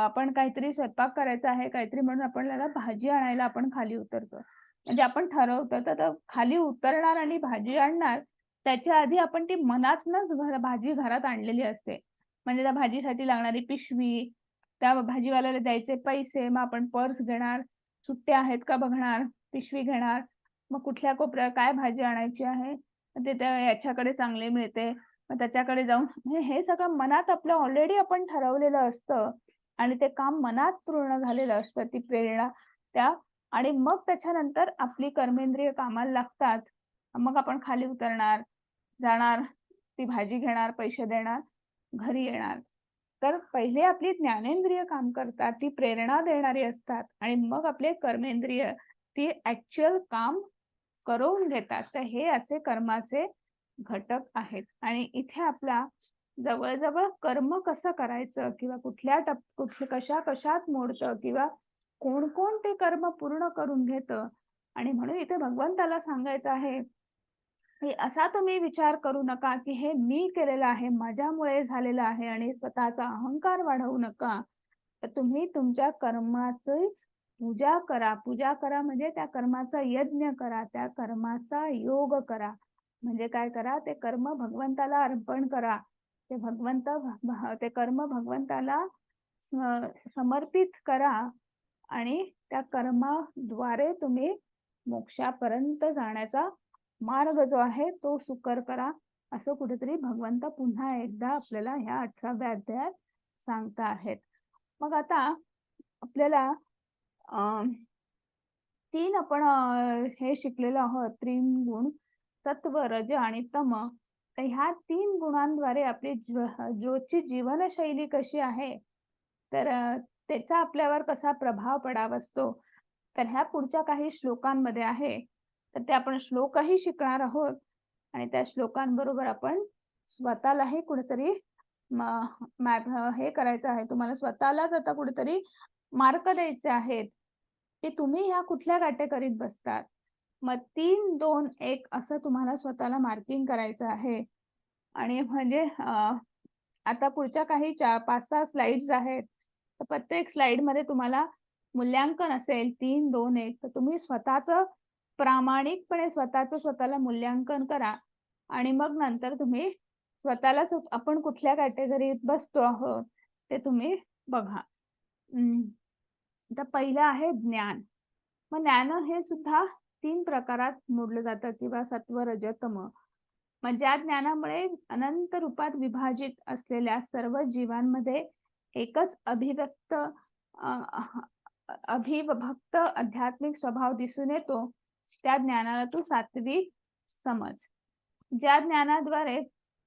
[SPEAKER 1] आपण काहीतरी स्वयंपाक करायचा आहे, काहीतरी म्हणून आपल्याला भाजी आणायला आपण खाली उतरतो. म्हणजे आपण ठरवतो, तर खाली उतरणार आणि भाजी आणणार, त्याच्या आधी आपण ती मनातनच भाजी घरात आणलेली असते. म्हणजे त्या भाजीसाठी लागणारी पिशवी, त्या भाजीवाल्याला द्यायचे पैसे, मग आपण पर्स घेणार, सुट्टे आहेत का बघणार, पिशवी घेणार, मग कुठल्या कोपऱ्यात काय भाजी आणायची आहे, मग ते त्या याच्याकडे चांगले मिळते, मग त्याच्याकडे जाऊन म्हणजे हे सगळं मनात आपलं ऑलरेडी आपण ठरवलेलं असतं आणि ते काम मनात पूर्ण झालेलं असतं, ती प्रेरणा त्या आणि मग त्याच्यानंतर आपली कर्मेंद्रिय कामाला लागतात. मग आपण खाली उतरणार, जाणार, ती भाजी घेणार, पैसे देणार, घरी येणार. तर पहिले आपली ज्ञानेंद्रिय काम करतात, ती प्रेरणा देणारी असतात आणि मग आपले कर्मेंद्रिय ती ॲक्चुअल काम करून घेतात. तर हे असे कर्माचे घटक आहेत आणि इथे आपला जवळ-जवळ कर्म कसं करायचं किंवा कशा-कशात मोडतं किंवा कोण-कोण ते कर्म पूर्ण करून घेतं आणि म्हणून इथे भगवंताला सांगायचं आहे, की असा तुम्ही विचार करू नका, की हे मी केलेलं आहे, माझ्यामुळे झालेलं आहे आणि स्वतःचा अहंकार वाढवू नका. तर तुम्ही तुमच्या कर्माची पूजा करा. पूजा करा म्हणजे त्या कर्माचा यज्ञ करा, त्या कर्माचा योग करा. म्हणजे काय करा, ते कर्म भगवंताला अर्पण करा. ते कर्म भगवंताला समर्पित करा आणि त्या कर्माद्वारे तुम्ही मोक्षापर्यंत जाण्याचा मार्ग जो आहे तो सुकर करा. असं कुठेतरी भगवंत पुन्हा एकदा आपल्याला ह्या 18व्या अध्यायात सांगता आहेत. मग आता आपल्याला अ, 3 आपण हे शिकलेलो आहोत. 3 गुण सत्व, रज आणि तम. तर ह्या 3 गुणांद्वारे आपली रोजची जीवनशैली कशी आहे, तर त्याचा आपल्यावर कसा प्रभाव पडावा तर ह्या पुढच्या काही श्लोकांमध्ये आहे. तर ते आपण श्लोकही शिकणार आहोत आणि त्या श्लोकांबरोबर आपण स्वतःलाही कुठेतरी म मॅप हे करायचं आहे. तुम्हाला स्वतःलाच आता कुठेतरी मार्क द्यायचे आहेत, की तुम्ही ह्या कुठल्या कॅटेगरीत बसतात. मग 3, 2, 1 असं तुम्हाला स्वतःला मार्किंग करायचं आहे. आणि म्हणजे आता पुढच्या काही 5-6 स्लाइड्स आहेत. तर प्रत्येक स्लाइडमध्ये तुम्हाला मूल्यांकन असेल 3, 2, 1 तर तुम्ही स्वतःचं प्रामाणिकपणे स्वतःला मूल्यांकन करा आणि मग नंतर तुम्ही स्वतःलाच आपण कुठल्या कॅटेगरीत बसतो आहोत ते तुम्ही बघा. तर पहिलं आहे ज्ञान. मग ज्ञान हे सुद्धा 3 प्रकारात मोडलं जातं किंवा सत्व, रज, तम. मग ज्या ज्ञानामुळे अनंत रूपात विभाजित असलेल्या सर्व जीवांमध्ये एकच अभिभक्त आध्यात्मिक स्वभाव दिसून येतो, त्या ज्ञानाला तू सात्विक समज. ज्या ज्ञानाद्वारे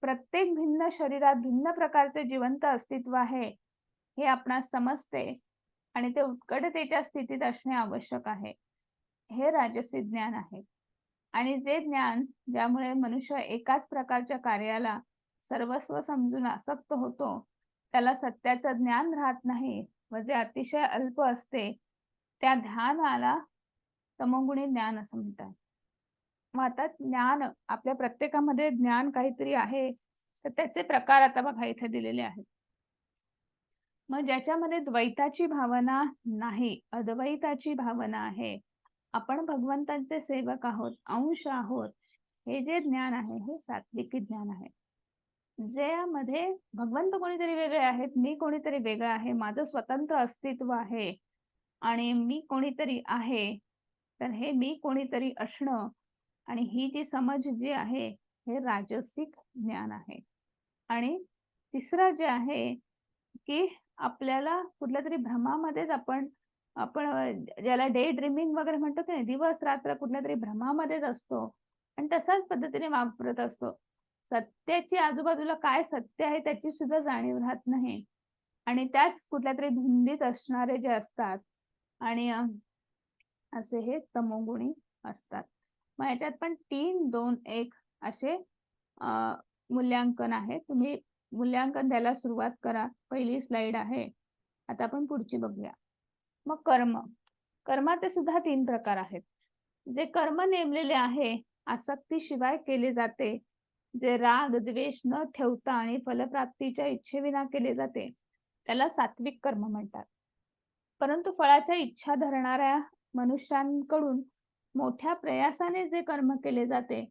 [SPEAKER 1] प्रत्येक भिन्न शरीरात भिन्न प्रकारचे जिवंत अस्तित्व आहे, हे आपणास समजते आणि ते उत्कटतेच्या स्थितीत असणे आवश्यक आहे. हे राजसी ज्ञान आहे. आणि जे ज्ञान ज्यामुळे मनुष्य एकाच प्रकारच्या कार्याला सर्वस्व समजून आसक्त होतो, त्याला सत्याचं ज्ञान राहत नाही व जे अतिशय अल्प असते, त्या ध्यानाला तमोगुणी ज्ञान असं म्हणतात. मग आता ज्ञान आपल्या प्रत्येकामध्ये ज्ञान काहीतरी आहे, तर त्याचे प्रकार आता बघा इथे दिलेले आहेत. मग ज्याच्यामध्ये द्वैताची भावना नाही, अद्वैताची भावना आहे, आपण भगवंतांचे सेवक आहोत, अंश आहोत, हे जे ज्ञान आहे हे सात्विकी ज्ञान आहे. ज्यामध्ये भगवंत कोणीतरी वेगळे आहेत, मी कोणीतरी वेगळं आहे, माझं स्वतंत्र अस्तित्व आहे आणि मी कोणीतरी आहे. तर हे मी कोणीतरी असणं आणि ही जी समज जी आहे, हे राजसिक ज्ञान आहे. आणि तिसरं जे आहे, की आपल्याला कुठल्यातरी भ्रमामध्येच आपण आपण ज्याला डे ड्रीमिंग वगैरे म्हणतो की नाही, दिवस-रात्र कुठल्यातरी भ्रमामध्येच असतो आणि तशाच पद्धतीने वापरत असतो. सत्याची आजूबाजूला काय सत्य आहे त्याची सुद्धा जाणीव राहत नाही आणि त्याच कुठल्यातरी धुंदीत असणारे जे असतात आणि असे हे तमोगुणी असतात. मग याच्यात पण 3, 2, 1 असे अ, मूल्यांकन आहे. तुम्ही मूल्यांकन द्यायला सुरुवात करा. पहिली स्लाइड आहे. आता आपण पुढची बघूया. मग कर्म. कर्माचे सुद्धा 3 प्रकार आहेत. जे कर्म नेमलेले आहे, आसक्तीशिवाय केले जाते, जे राग, द्वेष न ठेवता आणि फलप्राप्तीच्या इच्छेविना केले जाते, त्याला सात्विक कर्म म्हणतात. परंतु फळाच्या इच्छा धरणाऱ्या मनुष्यांकडून मोठ्या प्रयासाने जे कर्म केले जाते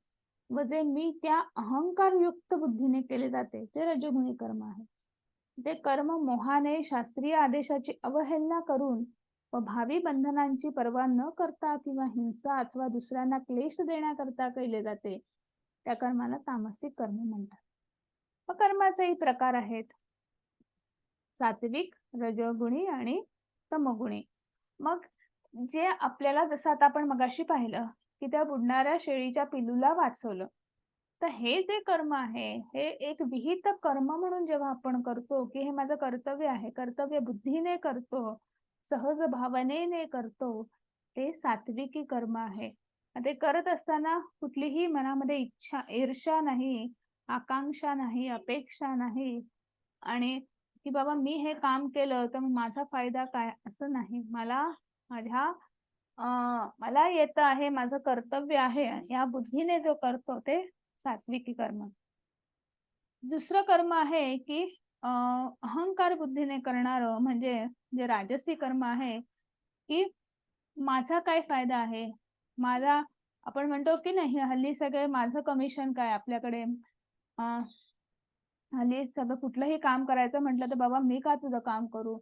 [SPEAKER 1] व जे मी त्या अहंकारयुक्त बुद्धीने केले जाते, ते रजोगुणी कर्म आहे. ते कर्म मोहाने शास्त्रीय आदेशाची अवहेलना करून व भावी बंधनांची पर्वा न करता किंवा हिंसा अथवा दुसऱ्यांना क्लेश देण्याकरता केले जाते, त्या कर्माला तामसिक कर्म म्हणतात. मग कर्माचेही प्रकार आहेत. सात्विक, रजोगुणी आणि तमोगुणी. मग जे आपल्याला जसं आता आपण मगाशी पाहिलं, की त्या बुडणाऱ्या शेळीच्या पिल्लूला वाचवलं. तर हे जे कर्म आहे, हे एक विहित कर्म म्हणून जेव्हा आपण करतो, की हे माझं कर्तव्य आहे, कर्तव्य बुद्धीने करतो, सहज भावनेने करतो, ते सात्विकी कर्म आहे. ते करत असताना कुठलीही मनामध्ये इच्छा, ईर्ष्या नाही, आकांक्षा नाही, अपेक्षा नाही आणि की बाबा मी हे काम केलं तर मग माझा फायदा काय असं नाही. माझ्या अ, मला येतं आहे, माझं कर्तव्य आहे या बुद्धीने जो करतो ते सात्विकी कर्म. दुसरं कर्म आहे की अहंकार बुद्धीने करणारं म्हणजे जे राजसी कर्म आहे की माझा काय फायदा आहे? माझा आपण म्हणतो की नाही हल्ली सगळे माझं कमिशन काय आपल्याकडे हल्ली सगळं कुठलंही काम करायचं म्हटलं तर बाबा मी का तुझं काम करू?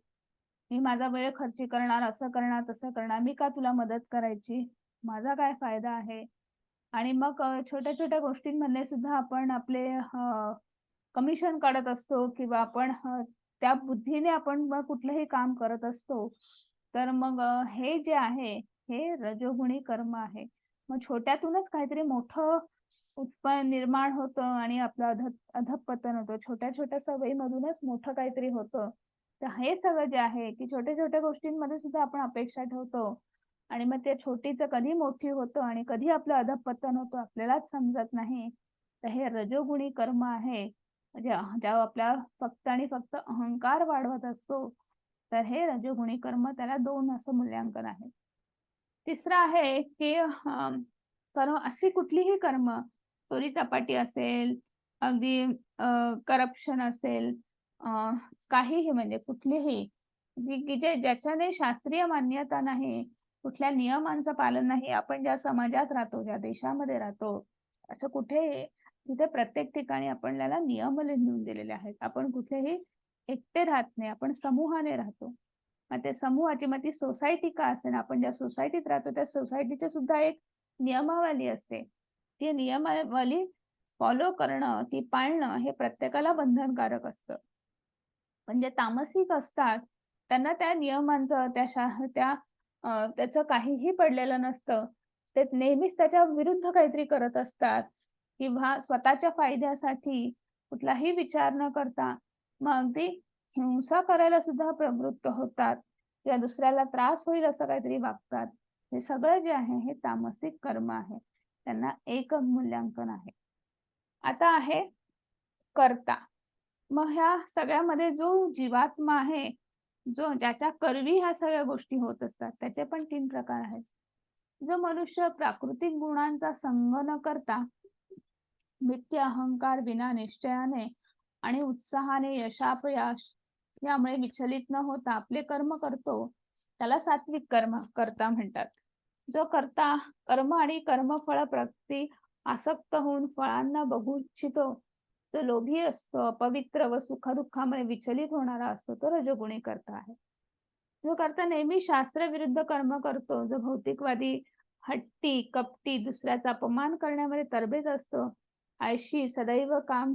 [SPEAKER 1] मी माझा वेळ खर्ची करणार, असं करणार, तसं करणार. मी का तुला मदत करायची? माझा काय फायदा आहे? आणि मग छोट्या-छोट्या गोष्टींमधले सुद्धा आपण आपले कमिशन काढत असतो किंवा आपण त्या बुद्धीने आपण मग कुठलंही काम करत असतो. तर मग हे जे आहे, हे रजोगुणी कर्म आहे. मग छोट्यातूनच काहीतरी मोठं उत्पन्न निर्माण होतं आणि आपलं अधःपतन होतं. छोट्या-छोट्या सवयीमधूनच मोठं काहीतरी होतं. तर हे सगळं जे आहे, की छोट्या-छोट्या गोष्टींमध्ये सुद्धा आपण अपेक्षा ठेवतो आणि मग त्या छोटीचं कधी मोठी होतं आणि कधी आपलं अधःपतन होतं आपल्यालाच समजत नाही. तर हे रजोगुणी कर्म आहे. म्हणजे जेव्हा आपला फक्त आणि फक्त अहंकार वाढवत असतो, तर हे रजोगुणी कर्म त्याला 2 असं मूल्यांकन आहे. तिसरं आहे, की कर्म अशी कुठलीही कर्म, चोरी-चपाटी असेल, अगदी करप्शन असेल, अ, काहीही म्हणजे कुठलीही, की जे ज्याच्याने शास्त्रीय मान्यता नाही, कुठल्या नियमांचं पालन नाही, आपण ज्या समाजात राहतो, ज्या देशामध्ये राहतो, असं कुठेही तिथे प्रत्येक ठिकाणी आपल्याला नियम लिहून दिलेले आहेत. आपण कुठेही एकटे राहत नाही, आपण समूहाने राहतो. मग त्या समूहाची मग ती सोसायटी का असेना, आपण ज्या सोसायटीत राहतो त्या सोसायटीची सुद्धा एक नियमावली असते. ती नियमावली फॉलो करणं, ती पाळणं हे प्रत्येकाला बंधनकारक असतं. पण जे तामसिक असतात, त्यांना त्या नियमांचं, त्याचं काहीही पडलेलं नसतं. ते नेहमीच त्याच्या विरुद्ध काहीतरी करत असतात किंवा स्वतःच्या फायद्यासाठी कुठलाही विचार न करता मग अगदी हिंसा करायला सुद्धा प्रवृत्त होतात किंवा दुसऱ्याला त्रास होईल असं काहीतरी वागतात. हे सगळं जे आहे हे तामसिक कर्म आहे. त्यांना एक मूल्यांकन आहे. आता आहे कर्ता. मग ह्या सगळ्यामध्ये जो जीवात्मा आहे, ज्याच्या करवी ह्या सगळ्या गोष्टी होत असतात, त्याचे पण 3 प्रकार आहेत. जो मनुष्य प्राकृतिक गुणांचा संग न करता मिथ्य अहंकार विना निश्चयाने आणि उत्साहाने यशापयश यामुळे विचलित न होता आपले कर्म करतो, त्याला सात्विक कर्ता म्हणतात. जो कर्ता कर्म आणि कर्मफळ प्रती आसक्त होऊन फळांना बघू इच्छितो, जो लोभी असतो, अपवित्र व सुख-दुःखामुळे विचलित होणारा असतो, तो रजोगुणी कर्ता आहे. जो कर्ता नेहमी शास्त्रविरुद्ध कर्म करतो, जो भौतिकवादी, हट्टी, कपटी, दुसऱ्याचा अपमान करण्यामध्ये तरबेज असतो, आळशी, सदैव काम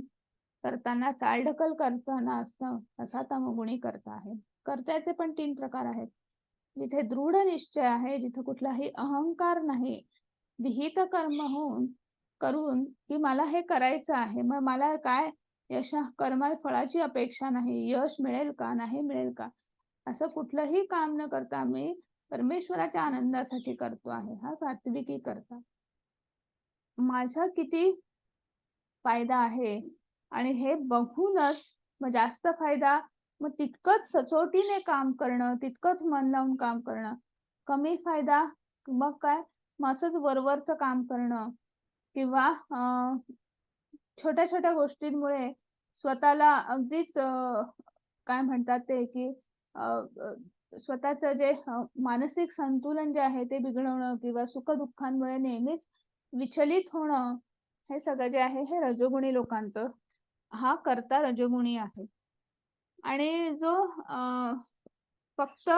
[SPEAKER 1] करताना चालढकल करताना असतं, असा तमोगुणी कर्ता आहे. कर्त्याचे पण 3 प्रकार आहेत. जिथे दृढ निश्चय आहे, जिथे कुठलाही अहंकार नाही, विहित कर्म करून, की मला हे करायचं आहे. मग मला काय फळाची अपेक्षा नाही. यश मिळेल का? नाही मिळेल का? असं कुठलंही काम न करता मी परमेश्वराच्या आनंदासाठी करतो आहे. हा सात्विकी कर्ता. माझा किती फायदा आहे आणि हे बघूनच मग जास्त फायदा, मग तितकंच सचोटीने काम करणं, तितकंच मन लावून काम करणं. कमी फायदा, मग काय? मग असंच वरवरचं काम करणं किंवा छोट्या-छोट्या गोष्टींमुळे स्वतःला अगदीच काय म्हणतात ते, की अ, अ, स्वतःचं जे मानसिक संतुलन जे आहे ते बिघडवणं किंवा सुख-दुःखांमुळे नेहमीच विचलित होणं, हे सगळं जे आहे हे रजोगुणी लोकांचं हा कर्ता रजोगुणी आहे. आणि जो फक्त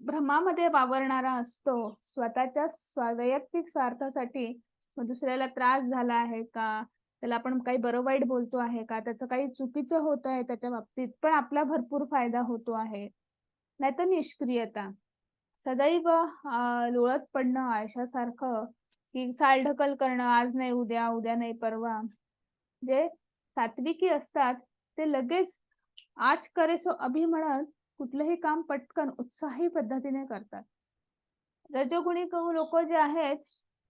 [SPEAKER 1] भ्रमामध्ये वावरणारा असतो, स्वतःच्या वैयक्तिक स्वार्थासाठी, मग दुसऱ्याला त्रास झाला आहे का? त्याला आपण काही बरं वाईट बोलतो आहे का? त्याचं काही चुकीचं होत आहे त्याच्या बाबतीत, पण आपला भरपूर फायदा होतो आहे. नाहीतर निष्क्रियता. सदैव लोळत पडणं आळशासारखं, की चालढकल करणं, आज नाही उद्या, उद्या नाही परवा. जे सात्विकी असतात, ते लगेच आज करे सो अभी म्हणत कुठलंही काम पटकन उत्साही पद्धतीने करतात. रजोगुणी लोकं जे आहेत,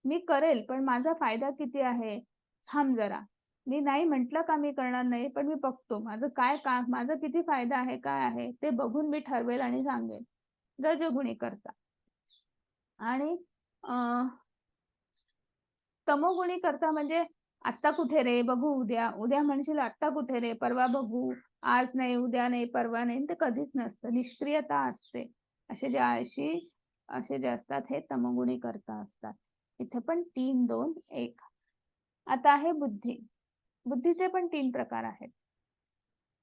[SPEAKER 1] मी करेल, पण माझा फायदा किती आहे? थांब जरा. मी नाही म्हटलं का मी करणार नाही, पण मी बघतो. माझं काय काम, माझा किती फायदा आहे, काय आहे, ते बघून मी ठरवेल आणि सांगेल. रजोगुणी कर्ता. आणि अ, तमोगुणी कर्ता म्हणजे आत्ता कुठे रे? बघू उद्या. उद्या म्हणशील आत्ता कुठे रे? परवा बघू. आज नाही, उद्या नाही, परवा नाही. ते कधीच नसतं. निष्क्रियता असते. असे जे आळशी असे जे असतात हे तमोगुणी कर्ता असतात. इथे पण 3, 2, 1. आता आहे बुद्धी. बुद्धीचे पण 3 प्रकार आहेत.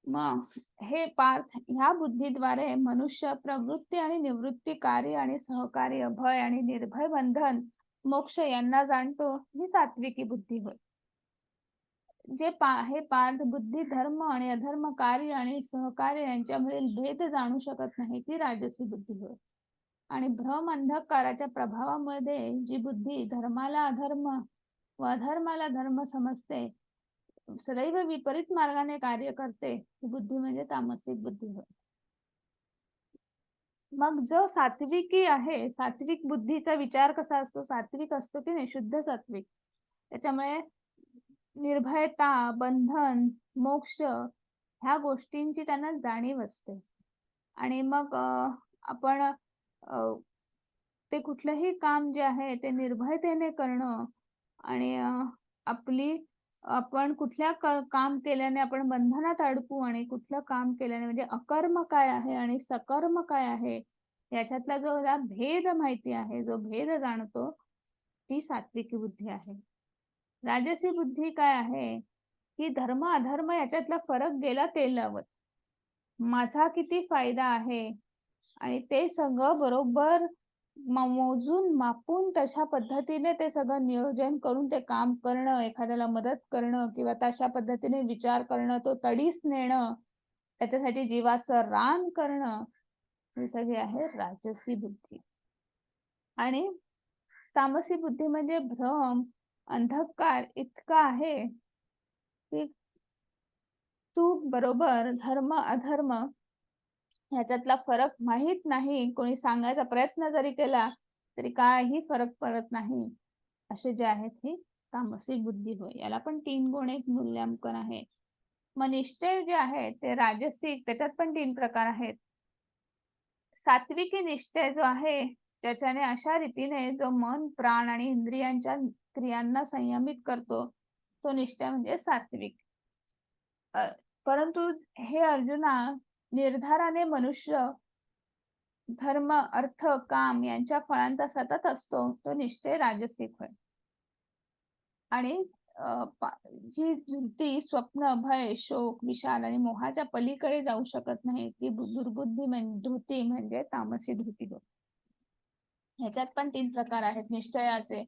[SPEAKER 1] मग हे पार्थ ह्या बुद्धीद्वारे मनुष्य प्रवृत्ती आणि निवृत्ती, कार्य आणि सहकार्य, भय आणि निर्भय, बंधन, मोक्ष यांना जाणतो, ही सात्विकी बुद्धी होय. हे पार्थ बुद्धी धर्म आणि अधर्म, कार्य आणि सहकार्य यांच्यामधील भेद जाणू शकत नाही, ती राजसी बुद्धी होय. आणि भ्रम अंधकाराच्या प्रभावामध्ये जी बुद्धी धर्माला अधर्म व अधर्माला धर्म समजते, सदैव विपरीत मार्गाने कार्य करते, ही बुद्धी म्हणजे तामसिक बुद्धी होय. मग जो सात्विकी आहे, सात्विक बुद्धीचा विचार कसा असतो? सात्विक असतो की नाही, शुद्ध सात्विक. त्याच्यामुळे निर्भयता, बंधन, मोक्ष ह्या गोष्टींची त्यांना जाणीव असते. आणि मग आपण ते कुठलंही काम जे आहे ते निर्भयतेने करणं आणि आपली आपण कुठल्या काम केल्याने आपण बंधनात अडकू आणि कुठलं काम केल्याने म्हणजे अकर्म काय आहे आणि सकर्म काय आहे याच्यातला जो हा भेद माहिती आहे, जो भेद जाणतो, ती सात्विकी बुद्धी आहे. राजसी बुद्धी काय आहे, की धर्म अधर्म याच्यातला फरक गेला तेल लावत. माझा किती फायदा आहे आणि ते सगळं बरोबर मोजून मापून तशा पद्धतीने ते सगळं नियोजन करून ते काम करणं, एखाद्याला मदत करणं किंवा तशा पद्धतीने विचार करणं, तो तडीस नेणं, त्याच्यासाठी जीवाचं रान करणं, ही सगळी आहे राजसी बुद्धी. आणि तामसी बुद्धी म्हणजे भ्रम, अंधकार इतका आहे की चूक बरोबर, धर्म अधर्म ह्याच्यातला फरक माहीत नाही. कोणी सांगायचा प्रयत्न जरी केला तरी काही फरक पडत नाही. असे जे आहेत ही तामसिक बुद्धी होय. याला पण 3 गुण एक मूल्यांकन आहे. मग निश्चय जे आहे ते राजसिक, त्याच्यात पण 3 प्रकार आहेत. सात्विकी निश्चय जो आहे त्याच्याने अशा रीतीने जो मन, प्राण आणि इंद्रियांच्या क्रियांना संयमित करतो, तो निश्चय म्हणजे सात्विक. परंतु हे अर्जुना, निर्धाराने मनुष्य धर्म, अर्थ, काम यांच्या फळांचा सतत असतो, तो निश्चय राजसिक होय. आणि जी वृत्ती स्वप्न, भय, शोक, विषाद आणि मोहाच्या पलीकडे जाऊ शकत नाही, ती दुर्बुद्धी धृती म्हणजे तामसी धृती होय. ह्याच्यात पण 3 प्रकार आहेत निश्चयाचे.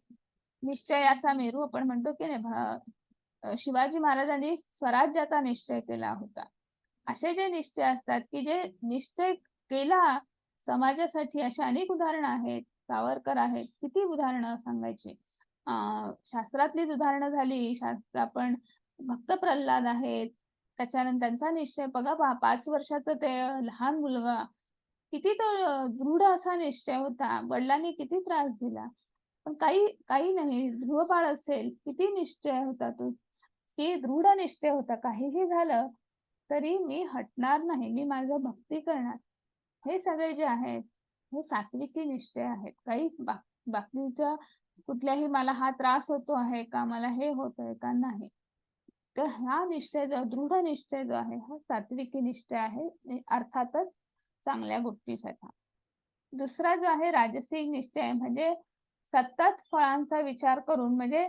[SPEAKER 1] निश्चयाचा मेरू आपण म्हणतो की नाही, शिवाजी महाराजांनी स्वराज्याचा निश्चय केला होता. असे जे निश्चय असतात की जे निश्चय केला समाजासाठी, अशी अनेक उदाहरणं आहेत. सावरकर आहेत, किती उदाहरणं सांगायची. शास्त्रातलीच उदाहरणं झाली. आपण भक्त प्रल्हाद आहेत. त्याच्यानंतर त्यांचा निश्चय बघा, 5 वर्षाचा ते लहान मुलगा, किती तो दृढ असा निश्चय होता. वडिलांनी किती त्रास दिला. पण काही काही नाही, गृहपाळ असेल, किती निश्चय होता तो. की दृढ निश्चय होता. काहीही झालं तरी मी हटणार नाही. मी माझं भक्ती करणार. हे सगळे जे आहेत, हे सात्विकी निश्चय आहेत. काही बाकीच्या कुठल्याही मला हा त्रास होतो आहे का? मला हे होतंय का? नाही. तर हा निश्चय जो दृढ निश्चय जो आहे, हा सात्विकी निश्चय आहे. अर्थातच चांगल्या गोष्टीसाठी. दुसरा जो आहे राजसिक निश्चय म्हणजे सतत फळांचा विचार करून, म्हणजे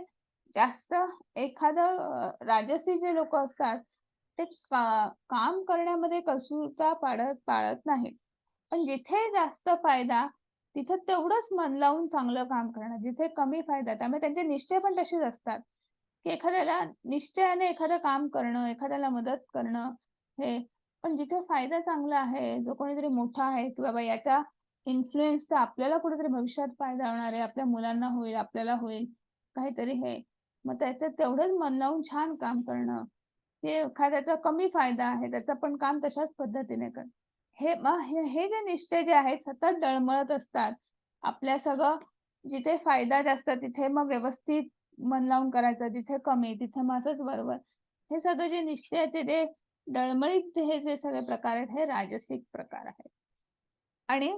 [SPEAKER 1] जास्त एखादं राजसी जे लोक असतात ते काम करण्यामध्ये कसूरता पाळत नाहीत. पण जिथे जास्त फायदा तिथे तेवढंच मन लावून चांगलं काम करणं, जिथे कमी फायदा त्यामुळे त्यांचे निश्चय पण तसेच असतात, की एखाद्याला निश्चयाने एखादं काम करणं, एखाद्याला मदत करणं हे. पण जिथे फायदा चांगला आहे, जो कोणीतरी मोठा आहे की बाबा याच्या इन्फ्लुएन्सचा आपल्याला कुठेतरी भविष्यात फायदा होणार आहे, आपल्या मुलांना होईल, आपल्याला होईल काहीतरी हे. मग त्याचं तेवढंच मन लावून छान काम करणं. ते एखाद्याचा कमी फायदा आहे, त्याचं पण काम तशाच पद्धतीने कर. हे जे निश्चय जे आहेत सतत डळमळत असतात. आपल्या सगळं जिथे फायदा जास्त तिथे मग व्यवस्थित मन लावून करायचं, जिथे कमी तिथे मग असंच बरोबर. हे सगळे जे निश्चयाचे जे डळमळीत हे जे सगळे प्रकार आहेत, हे राजसिक प्रकार आहेत. आणि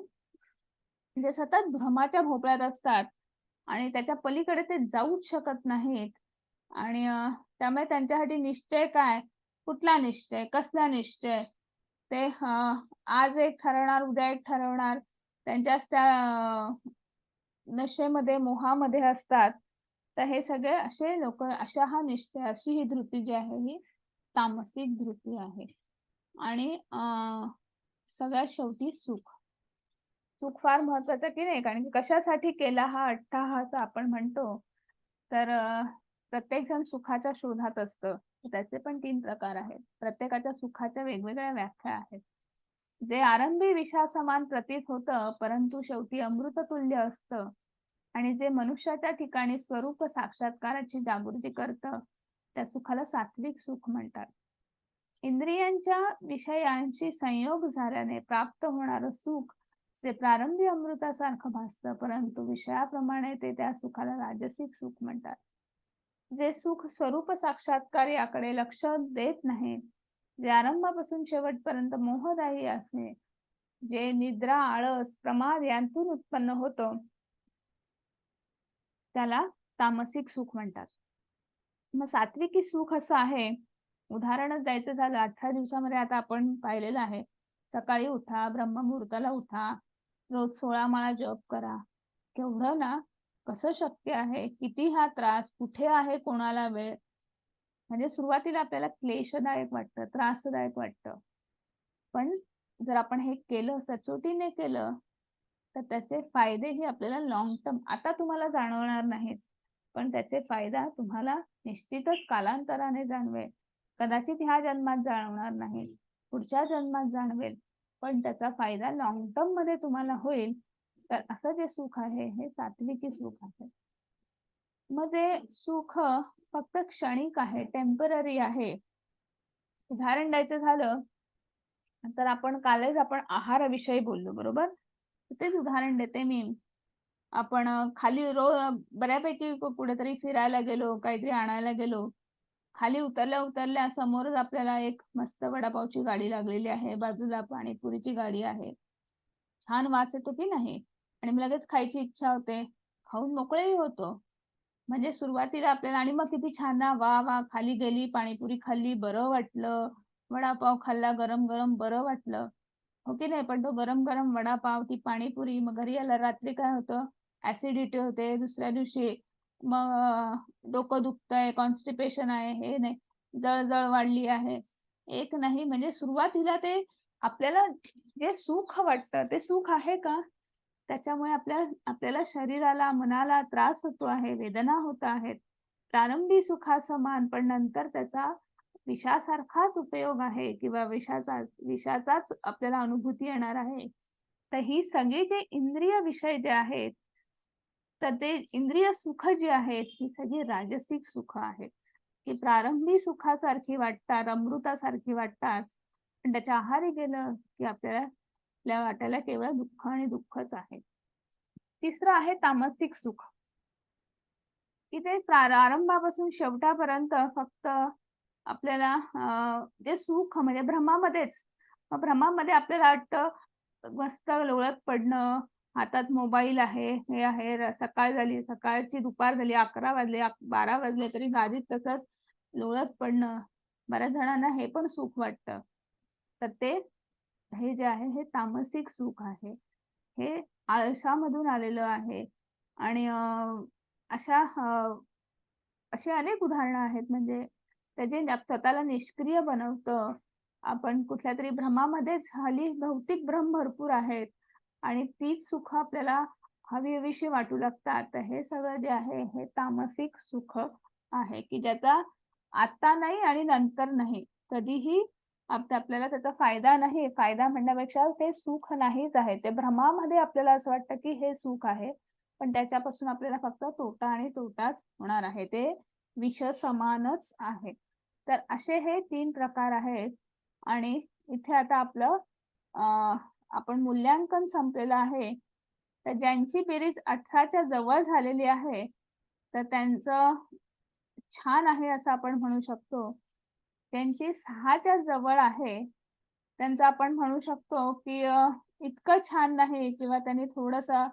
[SPEAKER 1] जे सतत भ्रमाच्या भोपळ्यात असतात आणि त्याच्या पलीकडे ते जाऊच शकत नाहीत. आणि त्यामुळे त्यांच्यासाठी निश्चय काय? कुठला निश्चय? कसला निश्चय? ते आज एक ठरवणार, उद्या एक ठरवणार. त्यांच्याच त्या नशेमध्ये, मोहामध्ये असतात. तर हे सगळे असे लोक, अशा हा निश्चय, अशी ही धृती जी आहे ही तामसिक धृती आहे. आणि सगळ्यात शेवटी सुख. सुख फार महत्वाचं की नाही? कारण की कशासाठी केला हा अट्टाहास आपण म्हणतो. तर प्रत्येकजण सुखाच्या शोधात असतं. त्याचे पण 3 प्रकार आहेत. प्रत्येकाच्या सुखाच्या वेगवेगळ्या व्याख्या आहेत. जे आरंभी विषासमान प्रतीत होतं, परंतु शेवटी अमृततुल्य असतं आणि जे मनुष्याच्या ठिकाणी स्वरूप साक्षात्काराची जागृती करतं, त्या सुखाला सात्विक सुख म्हणतात. इंद्रियांच्या विषयांशी संयोग झाल्याने प्राप्त होणारं सुख जे प्रारंभी अमृतासारखं भासतं, परंतु विषयाप्रमाणे ते त्या सुखाला राजसिक सुख म्हणतात. जे सुख स्वरूप साक्षात्कार याकडे लक्ष देत नाहीत, जे आरंभापासून शेवटपर्यंत मोहदायी असणे, जे निद्रा, आळस, प्रमाद यांतून उत्पन्न होतं, त्याला तामसिक सुख म्हणतात. मग सात्विकी सुख असं आहे, उदाहरणच द्यायचं झालं 18 दिवसामध्ये आता आपण पाहिलेलं आहे. सकाळी उठा, ब्रह्ममुहूर्ताला उठा, रोज 16 माळा जप करा. केवढं ना, कसं शक्य आहे? किती हा त्रास? कुठे आहे कोणाला वेळ? म्हणजे सुरुवातीला आपल्याला क्लेशदायक वाटतं, त्रासदायक वाटतं. पण जर आपण हे केलं, सचोटीने केलं, तर त्याचे फायदेही आपल्याला लाँग टर्म आता तुम्हाला जाणवणार नाहीत. पण त्याचे फायदा तुम्हाला निश्चितच कालांतराने जाणवेल. कदाचित ह्या जन्मात जाणवणार नाही, पुढच्या जन्मात जाणवेल. पण त्याचा फायदा लाँग टर्ममध्ये तुम्हाला होईल. तर असं जे सुख आहे, हे सात्विकी सुख आहे. मग ते सुख फक्त क्षणिक आहे, टेम्पररी आहे. उदाहरण द्यायचं झालं, तर कालच आपण आहाराविषयी बोललो, बरोबर? तेच उदाहरण देते मी. आपण खाली बऱ्यापैकी कुठेतरी फिरायला गेलो, काहीतरी आणायला गेलो. खाली उतरल्या-उतरल्या समोरच आपल्याला एक मस्त वडापावची गाडी लागलेली आहे. बाजूला पाणीपुरीची गाडी आहे. छान वास येतो की नाही? आणि मग लगेच खायची इच्छा होते. खाऊन मोकळेही होतो. म्हणजे सुरुवातीला आपल्याला आणि मग किती छान ना, वाह! वाह! खाली गेली, पाणीपुरी खाल्ली, बरं वाटलं. वडापाव खाल्ला गरम-गरम, बरं वाटलं. हो की नाही? पण तो गरम-गरम वडापाव, ती पाणीपुरी, मग घरी आल्यावर रात्री काय होतं? ॲसिडिटी होते. दुसऱ्या दिवशी मग डोकं दुखतंय, कॉन्स्टिपेशन आहे, हे नाही, जळजळ वाढली आहे. एक नाही म्हणजे सुरुवातीला ते आपल्याला जे सुख वाटतं, ते सुख आहे का? त्याच्यामुळे आपल्याला शरीराला, मनाला त्रास होतो आहे, वेदना होत आहेत. प्रारंभी सुखासमान, पण नंतर त्याचा विषासारखाच उपयोग आहे किंवा विषाचाच आपल्याला अनुभूती येणार आहे. तर ही सगळी जे इंद्रिय विषय जे आहेत, तर ते इंद्रिय सुख जी आहेत, ही सगळी राजसिक सुख आहेत. की प्रारंभी सुखासारखी वाटतात, अमृतासारखी वाटतात. पण त्याच्या आहारी गेलं की आपल्याला वाटायला केवळ दुःख आणि दुःखच आहे. तिसरं आहे तामसिक सुख. की ते प्रारंभापासून शेवटापर्यंत फक्त आपल्याला जे सुख म्हणजे भ्रमामध्येच. मग भ्रमामध्ये आपल्याला वाटतं मस्त लोळत पडणं, हातात मोबाईल आहे, हे आहे, सकाळ झाली, सकाळची दुपार झाली, 11 वाजले, 12 वाजले तरी गादीत तसंच लोळत पडणं. बऱ्याच जणांना हे पण सुख वाटतं. तर हे जे आहे हे तामसिक सुख आहे. हे आळसामधून आलेलं आहे आणि अशा अशी अनेक उदाहरणं आहेत म्हणजे त्याचे स्वतःला निष्क्रिय बनवतं. आपण कुठल्यातरी भ्रमामध्येच हल्ली भौतिक भ्रम भरपूर आहेत आणि तीच सुख आपल्याला हवी-हवीशी वाटू लागतात. तर हे सगळं जे आहे हे तामसिक सुख आहे, की ज्याचा आता नाही आणि नंतर नाही. कधीही आपल्याला त्याचा फायदा नाही. फायदा म्हणण्यापेक्षा ते सुख नाहीच आहे. ते भ्रमामध्ये आपल्याला असं वाटतं, की हे सुख आहे. पण त्याच्यापासून आपल्याला फक्त तोटा आणि तोटाच होणार आहे. ते विष समानच आहे. तर असे हे 3 प्रकार आहेत आणि इथे आता आपलं आपण मूल्यांकन संपलेलं आहे. तर ज्यांची बेरीज 18च्या जवळ झालेली आहे, तर त्यांचं छान आहे असं आपण म्हणू शकतो. त्यांची 6च्या जवळ आहे, त्यांचं आपण म्हणू शकतो, की इतकं छान नाही किंवा त्यांनी थोडंसं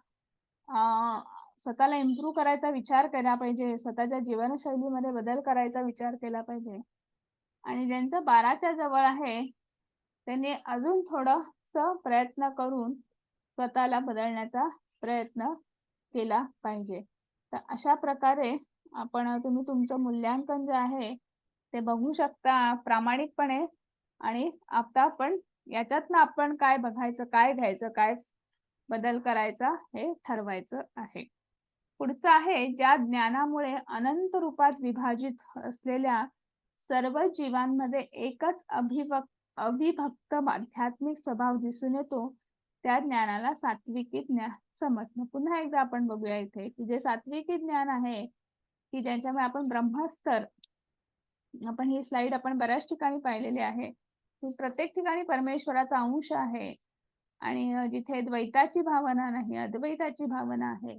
[SPEAKER 1] स्वतःला इम्प्रूव्ह करायचा विचार केला पाहिजे. स्वतःच्या जीवनशैलीमध्ये बदल करायचा विचार केला पाहिजे. आणि ज्यांचं 12च्या जवळ आहे, त्यांनी अजून थोडंसं प्रयत्न करून स्वतःला बदलण्याचा प्रयत्न केला पाहिजे. तर अशा प्रकारे तुम्ही तुमचं मूल्यांकन जे आहे ते बघू शकता प्रामाणिकपणे आणि आता आपण याच्यातनं आपण काय बघायचं, काय घ्यायचं, काय बदल करायचा हे ठरवायचं आहे. पुढचं आहे, ज्या ज्ञानामुळे अनंत रूपात विभाजित असलेल्या सर्व जीवांमध्ये एकच अविभक्त आध्यात्मिक स्वभाव दिसून येतो, त्या ज्ञानाला सात्विकी ज्ञान समजणं. पुन्हा एकदा आपण बघूया इथे की जे सात्विकी ज्ञान आहे की ज्यांच्यामुळे आपण ब्रह्मस्तर, आपण ही स्लाइड आपण बऱ्याच ठिकाणी पाहिलेली आहे की प्रत्येक ठिकाणी परमेश्वराचा अंश आहे आणि जिथे द्वैताची भावना नाही, अद्वैताची भावना आहे,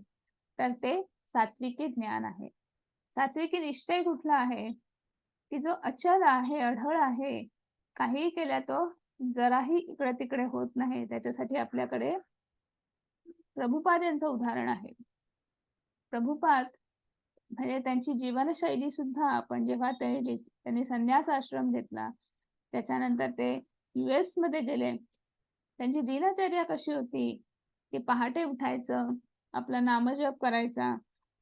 [SPEAKER 1] तर ते सात्विकी ज्ञान आहे. सात्विकी निश्चय कुठला आहे की जो अचल आहे, अढळ आहे, काहीही केल्या तो जराही इकडे तिकडे होत नाही. त्याच्यासाठी आपल्याकडे प्रभुपाद यांचं उदाहरण आहे. प्रभुपाद म्हणजे त्यांची जीवनशैली सुद्धा आपण जेव्हा त्यांनी संन्यास आश्रम घेतला, त्याच्यानंतर ते US मध्ये गेले. त्यांची दिनचर्या कशी होती की पहाटे उठायचं, आपला नामजप करायचा,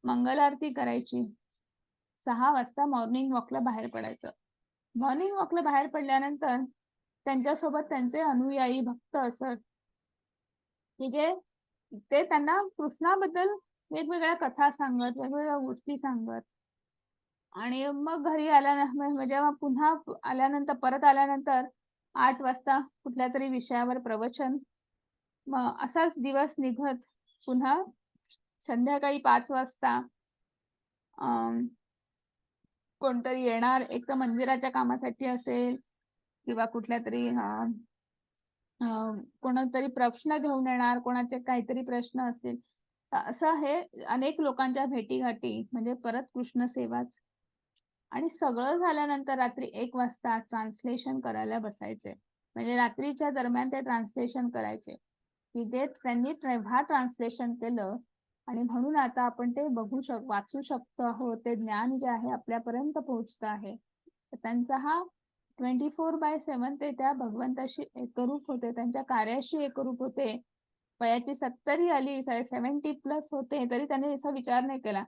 [SPEAKER 1] मंगल आरती करायची, 6 वाजता मॉर्निंग वॉकला बाहेर पडायचं. मॉर्निंग वॉकला बाहेर पडल्यानंतर त्यांच्यासोबत त्यांचे अनुयायी भक्त असत की जे ते त्यांना कृष्णाबद्दल वेगवेगळ्या कथा सांगत, वेगवेगळ्या गोष्टी सांगत आणि मग घरी म्हणजे मग पुन्हा आल्यानंतर परत आल्यानंतर 8 वाजता कुठल्या तरी विषयावर प्रवचन, मग असाच दिवस निघत पुन्हा संध्याकाळी 5 वाजता कोणतरी येणार, एक तर मंदिराच्या कामासाठी असेल किंवा कुठल्या तरी कोणातरी प्रश्न घेऊन येणार, कोणाचे काहीतरी प्रश्न असतील. असं हे अनेक लोकांच्या भेटीगाठी म्हणजे परत कृष्ण सेवाच. आणि सगळं झाल्यानंतर रात्री 1 वाजता ट्रान्सलेशन करायला बसायचे. म्हणजे रात्रीच्या दरम्यान ते ट्रान्सलेशन करायचे की जे त्यांनी तेव्हा ट्रान्सलेशन केलं आणि म्हणून आता आपण ते वाचू शकतो आहोत. ते ज्ञान जे आहे आपल्यापर्यंत पोहोचतं आहे. तर त्यांचा हा 24/7 ते त्या भगवंताशी एकरूप होते, त्यांच्या कार्याशी एकरूप होते. वयाची 70 आली, 70+ होते, तरी त्यांनी असा विचार नाही केला.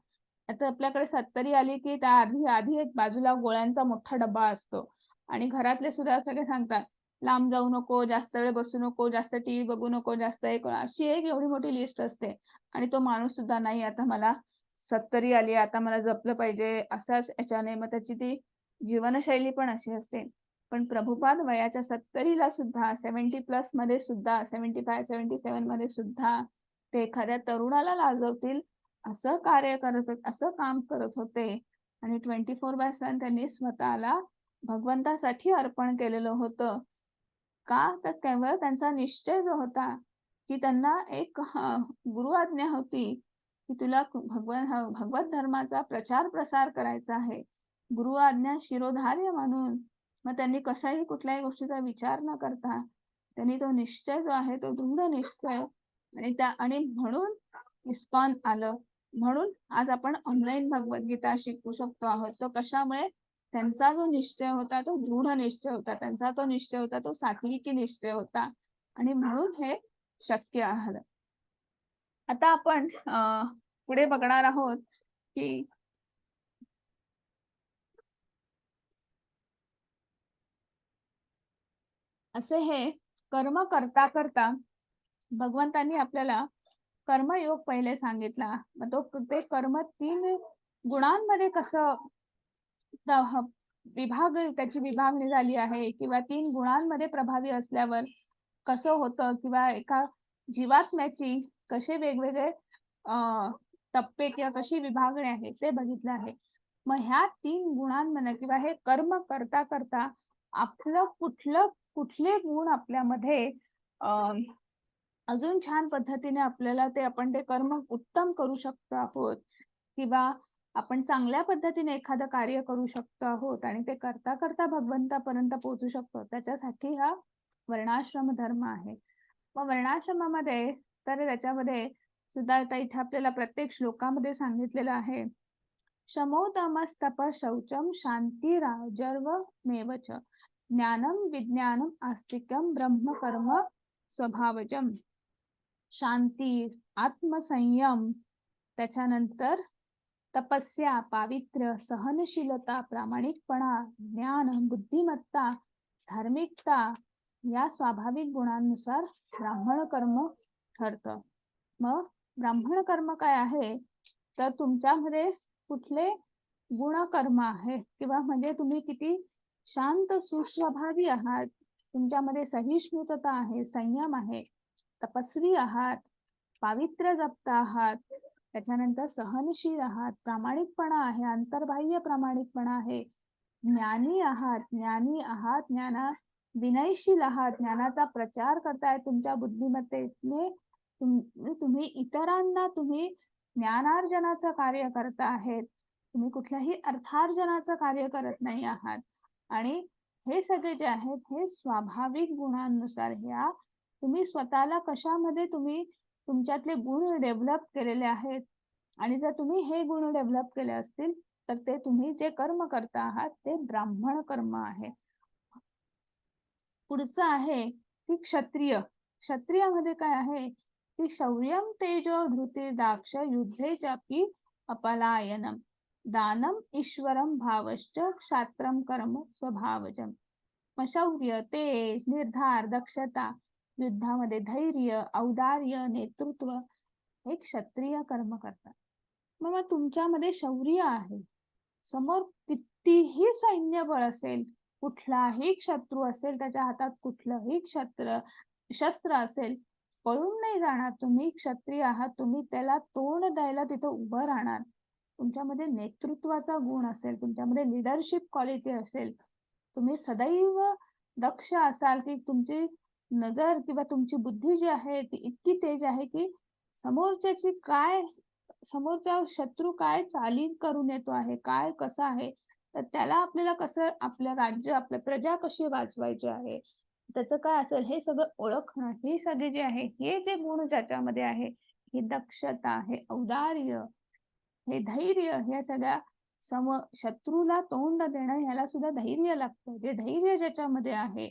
[SPEAKER 1] आता आपल्याकडे 70 आली की त्या आधी आधी एक बाजूला गोळ्यांचा मोठा डब्बा असतो आणि घरातले सुद्धा सगळे सांगतात, लांब जाऊ नको, जास्त वेळ बसू नको, जास्त टीव्ही बघू नको, जास्त अशी एक एवढी मोठी लिस्ट असते. आणि तो माणूस सुद्धा नाही, आता मला 70 आली, आता मला जपलं पाहिजे असाच याच्याने मग त्याची ती जीवनशैली पण अशी असते. पण प्रभुपाद वयाच्या 70ला सुद्धा 70+ मध्ये सुद्धा 75-77 मध्ये सुद्धा ते एखाद्या तरुणाला लाजवतील असं कार्य करत होते, असं काम करत होते आणि 24/7 त्यांनी स्वतःला भगवंतासाठी अर्पण केलेलं होतं. का? तर केवळ त्यांचा निश्चय जो होता की त्यांना एक गुरु आज्ञा होती की तुला भगवत धर्माचा प्रचार प्रसार करायचा आहे. गुरु आज्ञा शिरोधार्य मानून मग त्यांनी कशाही कुठल्याही गोष्टीचा विचार न करता त्यांनी तो निश्चय जो आहे तो दृढ निश्चय आणि म्हणून इस्कॉन आलं. म्हणून आज आपण ऑनलाईन भगवद्गीता शिकू शकतो आहोत. तो कशामुळे? त्यांचा जो निश्चय होता तो दृढ निश्चय होता. त्यांचा तो निश्चय होता तो सात्विकी निश्चय होता आणि म्हणून हे शक्य आहे. आता आपण पुढे बघणार आहोत की असे हे कर्म करता करता भगवंतांनी आपल्याला कर्मयोग पहिले सांगितला. मग ते कर्म 3 गुणांमध्ये कसं त्याची विभागणी झाली आहे किंवा 3 गुणांमध्ये प्रभावी असल्यावर कसं होतं किंवा एका जीवात्म्याची कसे वेगवेगळे टप्पे किंवा कशी विभागणी आहे ते बघितलं आहे. मग ह्या 3 गुणांमध्ये किंवा हे कर्म करता करता आपलं कुठले गुण आपल्यामध्ये अजून छान पद्धतीने आपल्याला आपण ते कर्म उत्तम करू शकतो आहोत किंवा आपण चांगल्या पद्धतीने एखादं कार्य करू शकतो आहोत आणि ते करता करता भगवंतापर्यंत पोहोचू शकतो. त्याच्यासाठी हा वर्णाश्रम धर्म आहे. मग वर्णाश्रमामध्ये तर त्याच्यामध्ये सुद्धा आता इथे आपल्याला प्रत्येक श्लोकामध्ये सांगितलेलं आहे. शमो तमस्तप शौचम शांतिराजर्वमेव च ज्ञानम विज्ञानम आस्तिक्यम ब्रह्म कर्म स्वभावजम. शांती, आत्मसंयम, त्याच्यानंतर तपस्या, पावित्र्य, सहनशीलता, प्रामाणिकपणा, ज्ञान, बुद्धिमत्ता, धार्मिकता या स्वाभाविक गुणांनुसार ब्राह्मण कर्म ठरतं. मग ब्राह्मण कर्म काय आहे, तर तुमच्यामध्ये कुठले गुणकर्म आहे किंवा म्हणजे तुम्ही किती शांत सुस्वभावी आहात, तुमच्यामध्ये सहिष्णुता आहे, संयम आहे, तपस्वी आहात, पावित्र्य जपता आहात, त्याच्यानंतर सहनशील आहात, प्रामाणिकपणा आहे, अंतर्बाह्य प्रामाणिकपणा आहे, ज्ञानी आहात, विनयशील आहात, ज्ञानाचा प्रचार करताय तुमच्या बुद्धिमत्तेने, तुम्ही इतरांना तुम्ही ज्ञानार्जनाचं कार्य करता आहेत, तुम्ही कुठल्याही अर्थार्जनाचं कार्य करत नाही आहात. आणि हे सगळे जे आहेत हे स्वाभाविक गुणांनुसार ह्या तुम्ही स्वतःला कशामध्ये तुम्ही तुमच्यातले गुण डेव्हलप केलेले आहेत, आणि जर तुम्ही हे गुण डेव्हलप केले असतील तर ते तुम्ही जे कर्म करता आहात ते ब्राह्मण कर्म आहे. पुढचं आहे की क्षत्रिय. क्षत्रियामध्ये काय आहे की शौर्यम तेजो धृतिर्दाक्ष युद्धे चापी अपलायनम दानम ईश्वरम भावश्च क्षात्रम कर्म स्वभावजम. मग शौर्य, तेज, निर्धार, दक्षता, युद्धामध्ये धैर्य, औदार्य, नेतृत्व हे क्षत्रिय कर्म करतात. मग तुमच्यामध्ये शौर्य आहे, समोर कितीही सैन्यबळ असेल, कुठलाही शत्रू असेल, त्याच्या हातात कुठलंही शस्त्र असेल, पळून नाही जाणार. तुम्ही क्षत्रिय आहात, तुम्ही त्याला तोंड द्यायला तिथं उभं राहणार. तुमच्यामध्ये नेतृत्वाचा गुण असेल, तुमच्यामध्ये लिडरशिप क्वालिटी असेल, तुम्ही सदैव दक्ष असाल की तुमची नजर किंवा तुमची बुद्धी जी आहे ती इतकी तेज आहे की समोरचा शत्रू काय चाली करून येतो आहे, काय कसं आहे, तर त्याला आपल्याला कसं आपलं राज्य, आपल्या प्रजा कशी वाचवायची आहे, त्याचं काय असेल हे सगळं ओळखणं, हे सगळे जे आहे हे जे गुण ज्याच्यामध्ये आहे, ही दक्षता, हे औदार्य, हे धैर्य, ह्या सगळ्या शत्रूला तोंड देणं ह्याला सुद्धा धैर्य लागतं. जे धैर्य ज्याच्यामध्ये आहे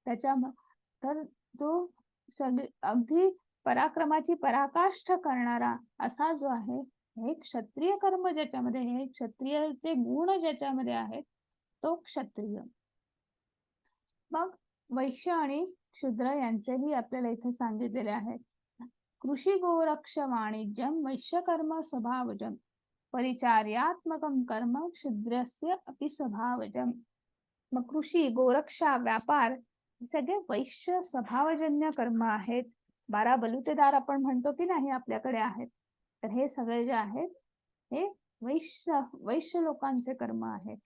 [SPEAKER 1] त्याच्या तर तो अगदी पराक्रमाची पराकाष्ठा करणारा असा जो आहे, हे क्षत्रिय कर्म ज्याच्यामध्ये, हे क्षत्रियचे गुण ज्याच्यामध्ये आहेत तो क्षत्रिय. मग वैश्य आणि शूद्र यांचेही आपल्याला इथे सांगितलेले आहे. कृषी गोरक्ष वाणिज्यम वैश्य कर्म स्वभावजम परिचार्यात्मकम कर्म शूद्रस्य अपि स्वभावजम. मग कृषी, गोरक्षा, व्यापार सगळे वैश्य स्वभावजन्य कर्म आहेत. 12 बलुतेदार आपण म्हणतो की नाही आपल्याकडे आहेत, तर हे सगळे जे आहेत हे वैश्य लोकांचे कर्म आहेत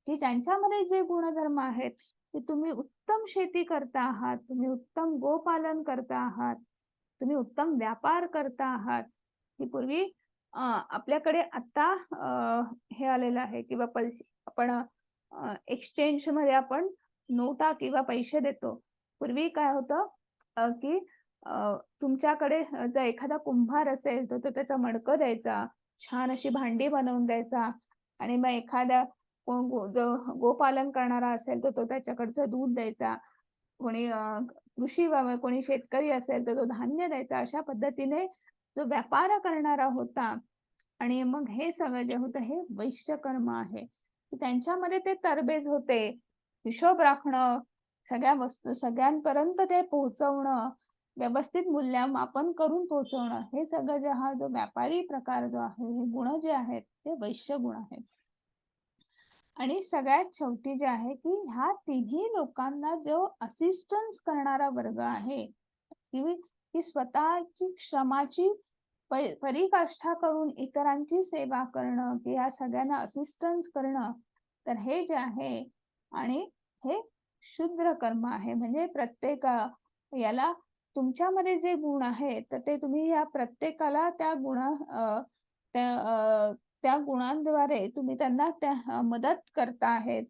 [SPEAKER 1] की ज्यांच्यामध्ये जे गुणधर्म आहेत की तुम्ही उत्तम शेती करता आहात, तुम्ही उत्तम गोपालन करता आहात, तुम्ही उत्तम व्यापार करता आहात. की पूर्वी आपल्याकडे आता हे आलेलं आहे किंवा आपण एक्सचेंज मध्ये आपण नोटा किंवा पैसे देतो. पूर्वी काय होतं की तुमच्याकडे जर एखादा कुंभार असेल तर तो त्याचं मडकं द्यायचा, छान अशी भांडी बनवून द्यायचा, आणि मग एखादा कोण गोपालन करणारा असेल तर तो त्याच्याकडचं दूध द्यायचा, कोणी कोणी शेतकरी असेल तर तो धान्य द्यायचा. अशा पद्धतीने जो व्यापार करणारा होता, आणि मग हे सगळं जे होतं हे वैश्य कर्म आहे. त्यांच्यामध्ये ते तरबेज होते, हिशोब राखणं, सगळ्या वस्तू सगळ्यांपर्यंत ते पोहोचवणं, व्यवस्थित मूल्यमापन करून पोहोचवणं, हे सगळं जे हा जो व्यापारी प्रकार जो आहे, हे गुण जे आहेत ते वैश्य गुण आहेत. आणि सगळ्यात शेवटी जे आहे की ह्या तिन्ही लोकांना जो असिस्टन्स करणारा वर्ग आहे की स्वतःची श्रमाची परिकाष्ठा करून इतरांची सेवा करणं, की या सगळ्यांना असिस्टन्स करणं, तर हे जे आहे आणि हे शूद्र कर्म आहे. म्हणजे प्रत्येक याला तुमच्यामध्ये जे गुण आहेत तर ते तुम्ही या प्रत्येकाला त्या गुणांद्वारे तुम्ही त्यांना मदत करता आहेत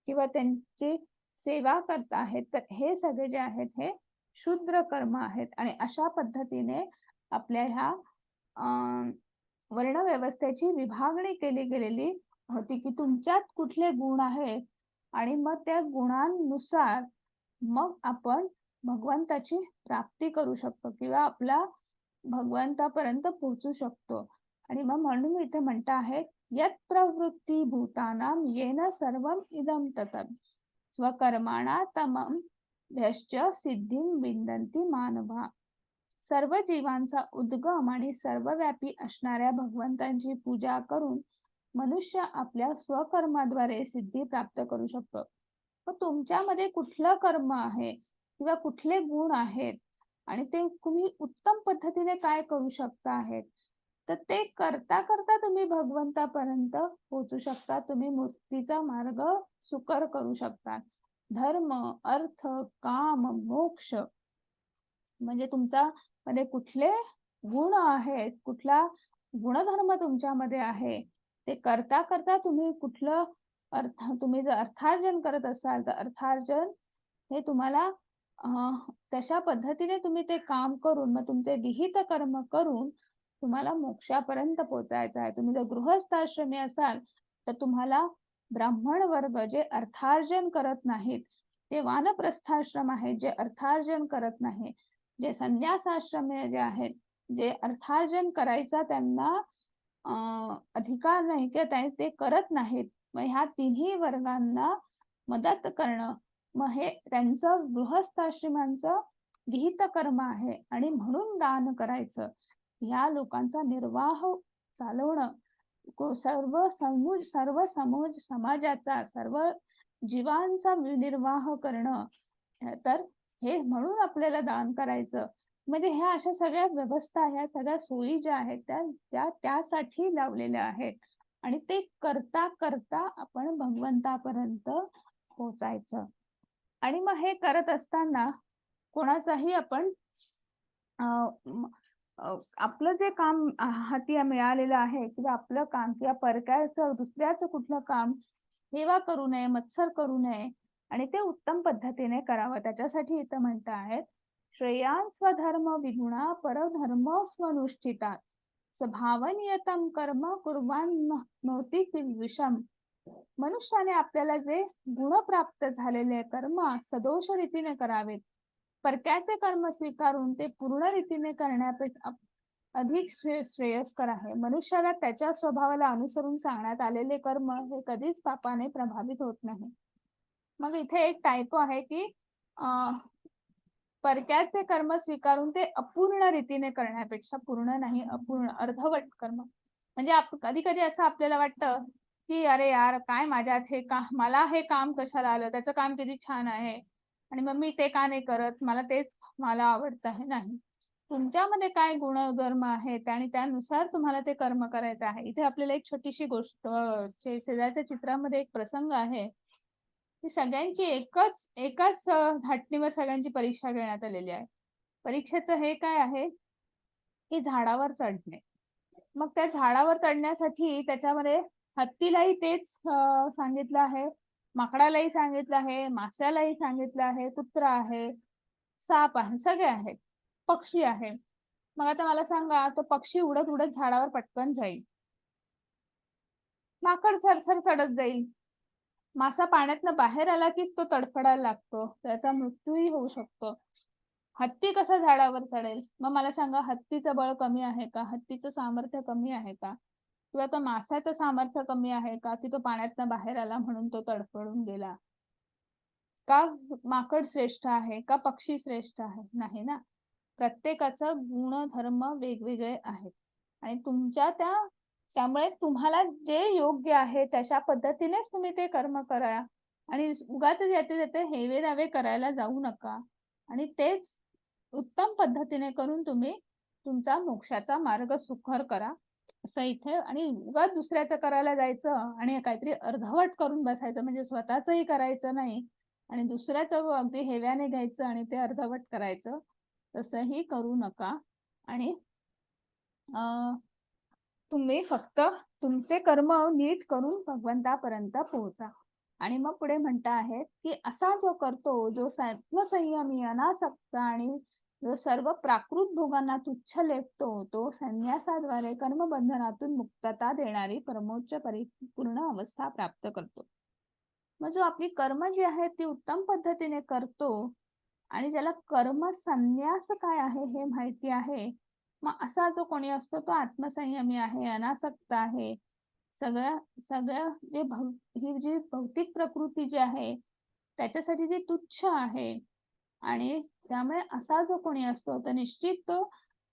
[SPEAKER 1] किंवा त्यांची सेवा करता आहेत. तर हे सगळे जे आहेत हे शूद्र कर्म आहेत. आणि अशा पद्धतीने आपल्या ह्या वर्णव्यवस्थेची विभागणी केली गेलेली होती की तुमच्यात कुठले गुण आहेत, आणि मग त्या गुणांनुसार मग आपण भगवंताची प्राप्ती करू शकतो किंवा आपला भगवंतापर्यंत पोहोचू शकतो. आणि मग म्हणून इथे म्हणत आहेत, "यत् प्रवृत्ती भूतानां येन सर्वं इदं ततं, स्वकर्माणा तमं यश्च सिद्धीं विन्दन्ति मानवा." सर्व जीवांचा उद्गम आणि सर्वव्यापी असणाऱ्या भगवंतांची पूजा करून मनुष्य आपल्या स्वकर्माद्वारे सिद्धी प्राप्त करू शकतो. मग तुमच्यामध्ये कुठलं कर्म आहे किंवा कुठले गुण आहेत आणि ते तुम्ही उत्तम पद्धतीने काय करू शकता आहेत, तर ते करता करता तुम्ही भगवंतापर्यंत पोहोचू शकता. तुम्ही मुक्तीचा मार्ग सुकर करू शकता. धर्म, अर्थ, काम, मोक्ष म्हणजे तुमचा मध्ये कुठले गुण आहेत, कुठला गुणधर्म तुमच्यामध्ये आहे, ते करता करता तुम्ही कुठलं तुम्ही जर अर्थार्जन करत असाल, तर अर्थार्जन हे तुम्हाला अ, तशा पद्धतीने तुम्ही ते काम करून मग तुमचे विहित कर्म करून तुम्हाला मोक्षापर्यंत पोहोचायचं आहे. तुम्ही जर गृहस्थाश्रमी असाल, तर तुम्हाला ब्राह्मण वर्ग जे अर्थार्जन करत नाहीत, ते वानप्रस्थाश्रम आहेत जे अर्थार्जन करत नाही. जे संन्यासाश्रमी जे आहेत, जे अर्थार्जन करायचा त्यांना अ, अधिकार नाही किंवा ते करत नाहीत. मग ह्या तिन्ही वर्गांना मदत करणं, मग हे त्यांचं गृहस्थाश्रमांचं विहित कर्म आहे आणि म्हणून दान करायचं. ह्या लोकांचा निर्वाह चालवणं, सर्व समाजाचा, सर्व जीवांचा निर्वाह करणं, तर हे म्हणून आपल्याला दान करायचं. म्हणजे ह्या अशा सगळ्या व्यवस्था, ह्या सगळ्या सोयी ज्या आहेत त्या त्या त्यासाठी लावलेल्या आहेत आणि ते करता करता आपण भगवंतापर्यंत पोहोचायचं. आणि मग हे करत असताना कोणाचाही आपण अ, म आपलं जे काम हाती मिळालेलं आहे किंवा आपलं काम किंवा परक्याचं दुसऱ्याचं कुठलं काम हेवा करू नये, मत्सर करू नये आणि ते उत्तम पद्धतीने करावं. त्याच्यासाठी इथं म्हणत आहेत, "श्रेयान् स्वधर्म विगुणा परधर्म स्वनुष्ठितात्, स्वभावनियतं कर्म कुर्वन्नोति किल्बिषम्." मनुष्याने आपल्याला जे गुणप्राप्त झालेले कर्म सदोष रीतीने करावेत. परक्याचे कर्म स्वीकारून ते पूर्ण रीतीने करण्यापेक्षा अधिक श्रेयस्कर आहे. मनुष्याला त्याच्या स्वभावाला अनुसरून सांगण्यात आलेले कर्म हे कधीच पापाने प्रभावित होत नाही. मग इथे एक टायपो आहे की परक्याचे कर्म स्वीकारून ते अपूर्ण रीतीने करण्यापेक्षा, पूर्ण नाही अपूर्ण अर्धवट कर्म म्हणजे कधी कधी असं आपल्याला वाटतं की अरे यार काय माझ्यात हे काम, मला हे काम कशाला आलं, त्याचं काम किती छान आहे आणि मग मी ते का नाही करत, मला आवडतं आहे. नाही, तुमच्यामध्ये काय गुणधर्म आहेत आणि त्यानुसार तुम्हाला ते कर्म करायचं आहे. इथे आपल्याला एक छोटीशी गोष्ट शेजारच्या चित्रामध्ये एक प्रसंग आहे की सगळ्यांची एकाच धाटणीवर सगळ्यांची परीक्षा घेण्यात आलेली आहे. परीक्षेचं हे काय आहे की झाडावर चढणे. मग त्या झाडावर चढण्यासाठी त्याच्यामध्ये हत्तीलाही तेच सांगितलं आहे, माकडालाही सांगितलं आहे, माश्यालाही सांगितलं आहे, कुत्रा आहे, साप आहे, सगळे आहेत, पक्षी आहे. मग आता मला सांगा, तो पक्षी उडत उडत झाडावर पटकन जाईल, माकड सरसर चढत जाईल, मासा पाण्यातनं बाहेर आला कीच तो तडफडायला लागतो, त्याचा मृत्यूही होऊ शकतो. हत्ती कसा झाडावर चढेल? मग मला सांगा, हत्तीचं बळ कमी आहे का? हत्तीचं सामर्थ्य कमी आहे का? किंवा तो मासाचं सामर्थ्य कमी आहे का, की तो पाण्यातनं बाहेर आला म्हणून तो तडफडून गेला? का माकड श्रेष्ठ आहे? का पक्षी श्रेष्ठ आहे? नाही ना. प्रत्येकाचं गुणधर्म वेगवेगळे आहेत आणि त्यामुळे तुम्हाला जे योग्य आहे तशा पद्धतीनेच तुम्ही ते कर्म करा आणि उगाचच याचे-त्याचे हेवे-दावे करायला जाऊ नका आणि तेच उत्तम पद्धतीने करून तुम्ही तुमचा मोक्षाचा मार्ग सुकर करा. असं इथे आणि उगाच दुसऱ्याचं करायला जायचं आणि काहीतरी अर्धवट करून बसायचं म्हणजे स्वतःचंही करायचं नाही आणि दुसऱ्याचं अगदी हेव्याने घ्यायचं आणि ते अर्धवट करायचं. तसंही करू नका आणि अ, तुम्ही फक्त तुमचे कर्म नीट करून भगवंतापर्यंत पोहोचा. आणि मग पुढे म्हणता आहेत, की असा जो करतो, जो आत्मसंयमी, अनासक्त आणि जो सर्व प्राकृत भोगांना तुच्छ लेखतो, तो संन्यासाद्वारे कर्मबंधनातून मुक्तता देणारी परमोच्च परिपूर्ण अवस्था प्राप्त करतो. मग जो आपली कर्म जी आहेत ती उत्तम पद्धतीने करतो, आणि ज्याला कर्म संन्यास काय आहे हे माहिती आहे, मग असा जो कोणी असतो तो आत्मसंयमी आहे, अनासक्त आहे. सगळ्या सगळ्या जे ही जी भौतिक प्रकृती जी आहे, त्याच्यासाठी ती तुच्छ आहे. आणि त्यामुळे असा जो कोणी असतो, तर निश्चित तो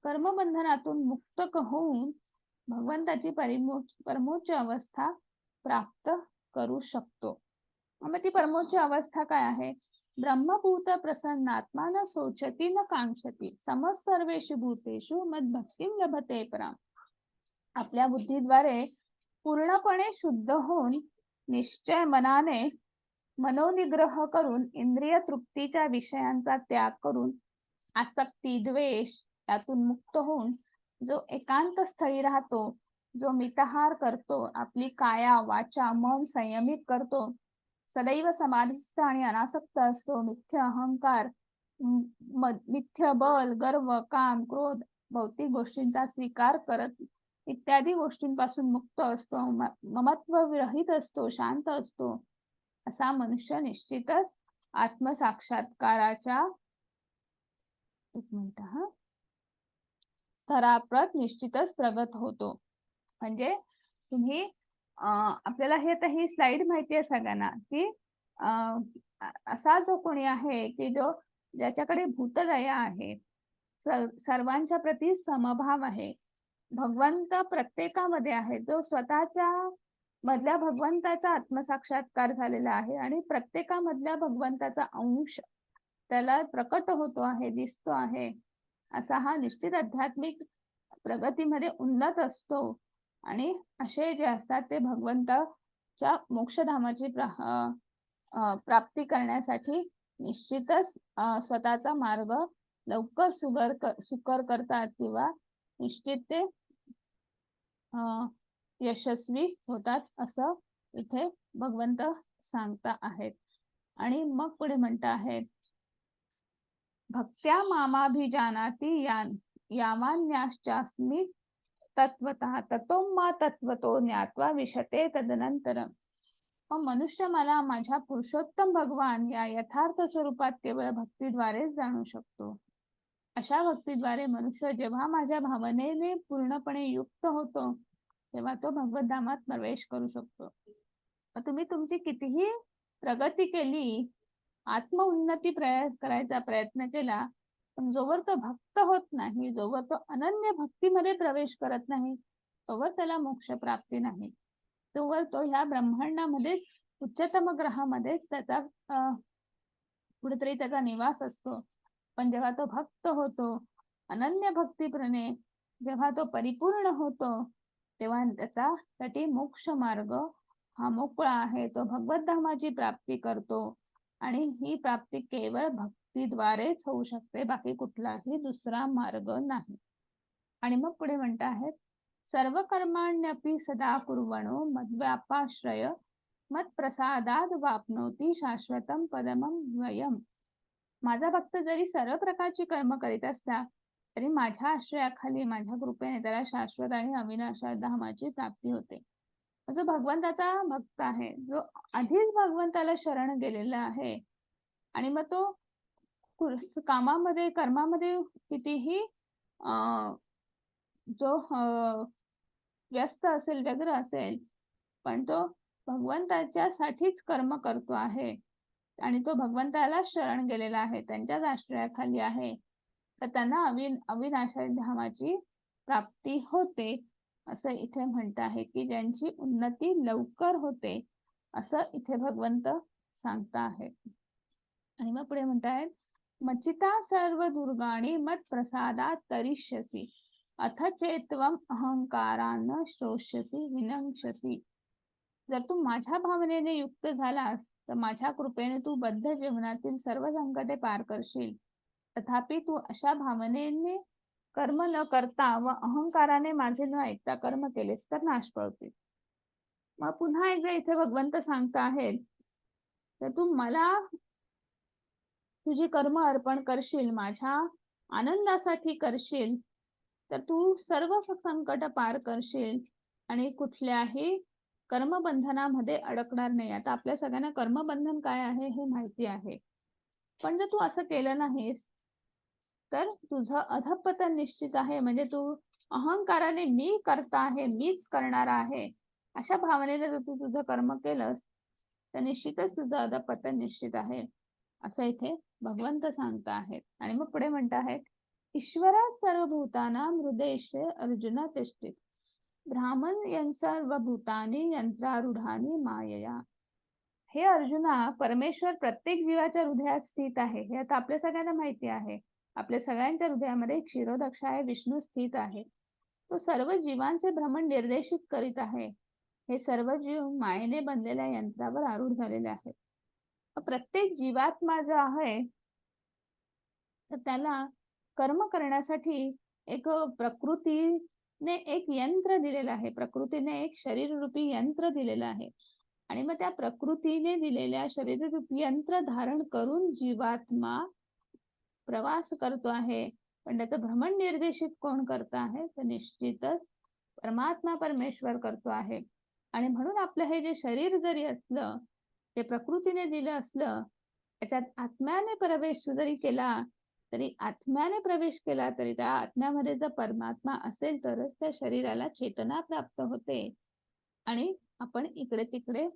[SPEAKER 1] कर्मबंधनातून मुक्त होऊन भगवंताची परमोच्च अवस्था प्राप्त करू शकतो. मग ती परमोच्च अवस्था काय आहे? ब्रह्मभूत प्रसन्नात्मा न शोचती न कांक्षती समः सर्वेषु भूतेषु मद्भक्तिं लभते पराम. आपल्या बुद्धीद्वारे पूर्णपणे शुद्ध होऊन निश्चय मनाने मनोनिग्रह करून इंद्रिय तृप्तीच्या विषयांचा त्याग करून आसक्ती द्वेष यातून मुक्त होऊन जो एकांत स्थळी राहतो, जो मिताहार करतो, आपली काया वाचा मन संयमित करतो, सदैव समाधिस्थ आणि अनासक्त असतो, मिथ्य अहंकार, मिथ्य बल, गर्व, काम, क्रोध, भौतिक गोष्टींचा स्वीकार करत इत्यादी गोष्टींपासून मुक्त असतो, ममत्व विरहित असतो, शांत असतो, असा मनुष्य निश्चितच आत्मसाक्षात्काराच्या एक मिनिट स्तराप्रत निश्चितच प्रगत होतो. म्हणजे तुम्ही आपल्याला हे तर ही स्लाइड माहिती आहे सगळ्यांना की असा जो कोणी आहे की जो ज्याच्याकडे भूतदया आहे, सर्वांच्या प्रती समभाव आहे, भगवंत प्रत्येकामध्ये आहे, जो स्वतःच्या मधल्या भगवंताचा आत्मसाक्षात्कार झालेला आहे आणि प्रत्येकामधल्या भगवंताचा अंश त्याला प्रकट होतो आहे, दिसतो आहे, असा हा निश्चित आध्यात्मिक प्रगतीमध्ये उन्नत असतो. आणि असे जे असतात ते भगवंताच्या मोक्षधामाची प्राप्ती करण्यासाठी निश्चितच स्वतःचा मार्ग लवकर सुकर करतात किंवा निश्चित ते यशस्वी होतात असं इथे भगवंत सांगता आहेत. आणि मग पुढे म्हणता आहेत, भक्त्या मामाभिजानाति यावान्याश्चास्मि तत्वतः ततो मा तत्वतो ज्ञात्वा विशते तदनंतरम. मग मनुष्य मला माझ्या पुरुषोत्तम भगवान या यथार्थ स्वरूपात केवळ भक्तीद्वारेच जाणू शकतो. अशा भक्तीद्वारे मनुष्य जेव्हा माझ्या भावनेने पूर्णपणे युक्त होतो, तेव्हा तो भगवद्धामात प्रवेश करू शकतो. तुम्ही तुमची कितीही प्रगती केली, आत्मउन्नती करायचा प्रयत्न केला, पण जोवर तो भक्त होत नाही, जोवर तो अनन्य भक्तीमध्ये प्रवेश करत नाही, तोवर त्याला मोक्ष प्राप्ती नाही. तोवर तो ह्या ब्रह्मांडामध्येच उच्चतम ग्रहामध्येच त्याचा कुठेतरी त्याचा निवास असतो. पण जेव्हा तो भक्त होतो, अनन्य भक्तीप्रणे जेव्हा तो परिपूर्ण होतो, तेव्हा त्याच्यासाठी मोक्ष मार्ग हा मोकळा आहे. तो भगवद्धामाची प्राप्ती करतो आणि ही प्राप्ती केवळ भक्तीद्वारेच होऊ शकते, बाकी कुठलाही दुसरा मार्ग नाही. आणि मग पुढे म्हणत आहेत, सर्व कर्माण्यपि सदा कुर्वणो मद्व्यापाश्रय मत प्रसादात वापनोती शाश्वतम पदमं द्वयम. माझा भक्त जरी सर्व प्रकारची कर्म करीत असला तरी माझ्या आश्रयाखाली माझ्या कृपेने त्याला शाश्वत आणि अविनाशी धामाची प्राप्ती होते. जो भगवंताचा भक्त आहे, जो आधीच भगवंताला शरण गेलेला आहे आणि मग तो कर्मामध्ये कितीही जो व्यस्त असेल, व्यग्र असेल, पण तो भगवंताच्या साठीच कर्म करतो आहे आणि तो भगवंताला शरण गेलेला आहे, त्यांच्याच आश्रयाखाली आहे, तर त्यांना अविनाशी धामाची प्राप्ती होते असं इथे म्हणत आहे की ज्यांची उन्नती लवकर होते असं इथे भगवंत सांगता आहे. आणि मग पुढे म्हणतायत, मचिता सर्व दुर्गाणी मत प्रसादात तरिष्यसी अथ चेत्वम अहंकारान श्रोष्यसी विनंक्षसी. जर तू माझ्या भावनेने युक्त झालास तर माझ्या कृपेने तू बद्ध जीवनातील सर्व संकटे पार करशील. तथापि तू अशा भावनेने कर्म न करता व अहंकाराने माझे न ऐकता कर्म केलेस तर नाश पावतील. मग पुन्हा एकदा इथे भगवंत सांगता आहेत, तर तू मला तुझी कर्म अर्पण करशील, माझ्या आनंदासाठी करशील, तर तू सर्व संकट पार करशील आणि कुठल्याही कर्मबंधनामध्ये अडकणार नाही. आता आपल्या सगळ्यांना कर्मबंधन काय आहे हे माहिती आहे. पण जर तू असं केलं नाहीस तर तुझं अधःपतन निश्चित आहे. म्हणजे तू अहंकाराने मी करता आहे, मीच करणार आहे, अशा भावनेने जर तू तुझं कर्म केलंस, तर निश्चितच तुझं अधःपतन निश्चित आहे. असं इथे भगवंत सांगत आहेत. आणि मग पुढे म्हणत आहेत, ईश्वरा सर्वभूतानां हृदयेशे अर्जुन तिष्ठित. ब्राह्मण सर्वभूतानि यंत्रारूढानि मायया. हे अर्जुना, परमेश्वर प्रत्येक जीवाच्या हृदयात स्थित आहे. हे आता आपल्या सगळ्यांना माहिती आहे. आपल्या सगळ्यांच्या हृदयामध्ये क्षीरोदक्ष आहे, विष्णू स्थित आहे. तो सर्व जीवांचे भ्रमण निर्देशित करीत आहे. हे सर्व जीव मायेने बनलेल्या यंत्रावर आरूढ झालेले आहेत. प्रत्येक जीवात्मा जो आहे तर त्याला कर्म करण्यासाठी एक प्रकृतीने एक यंत्र दिलेलं आहे. प्रकृतीने एक शरीररूपी यंत्र दिलेलं आहे. आणि मग त्या प्रकृतीने दिलेल्या शरीररूपी यंत्र धारण करून जीवात्मा प्रवास करतो आहे. पण त्याचं भ्रमण निर्देशित कोण करत आहे? तर निश्चितच परमात्मा परमेश्वर करतो आहे. आणि म्हणून आपलं हे जे शरीर जरी असलं, ते प्रकृतीने दिलं असलं, त्याच्यात आत्म्याने प्रवेश जरी केला तरी त्या आत्म्यामध्ये जर परमात्मा असेल तरच त्या शरीराला चेतना प्राप्त होते. आणि आपण इकडे तिकडे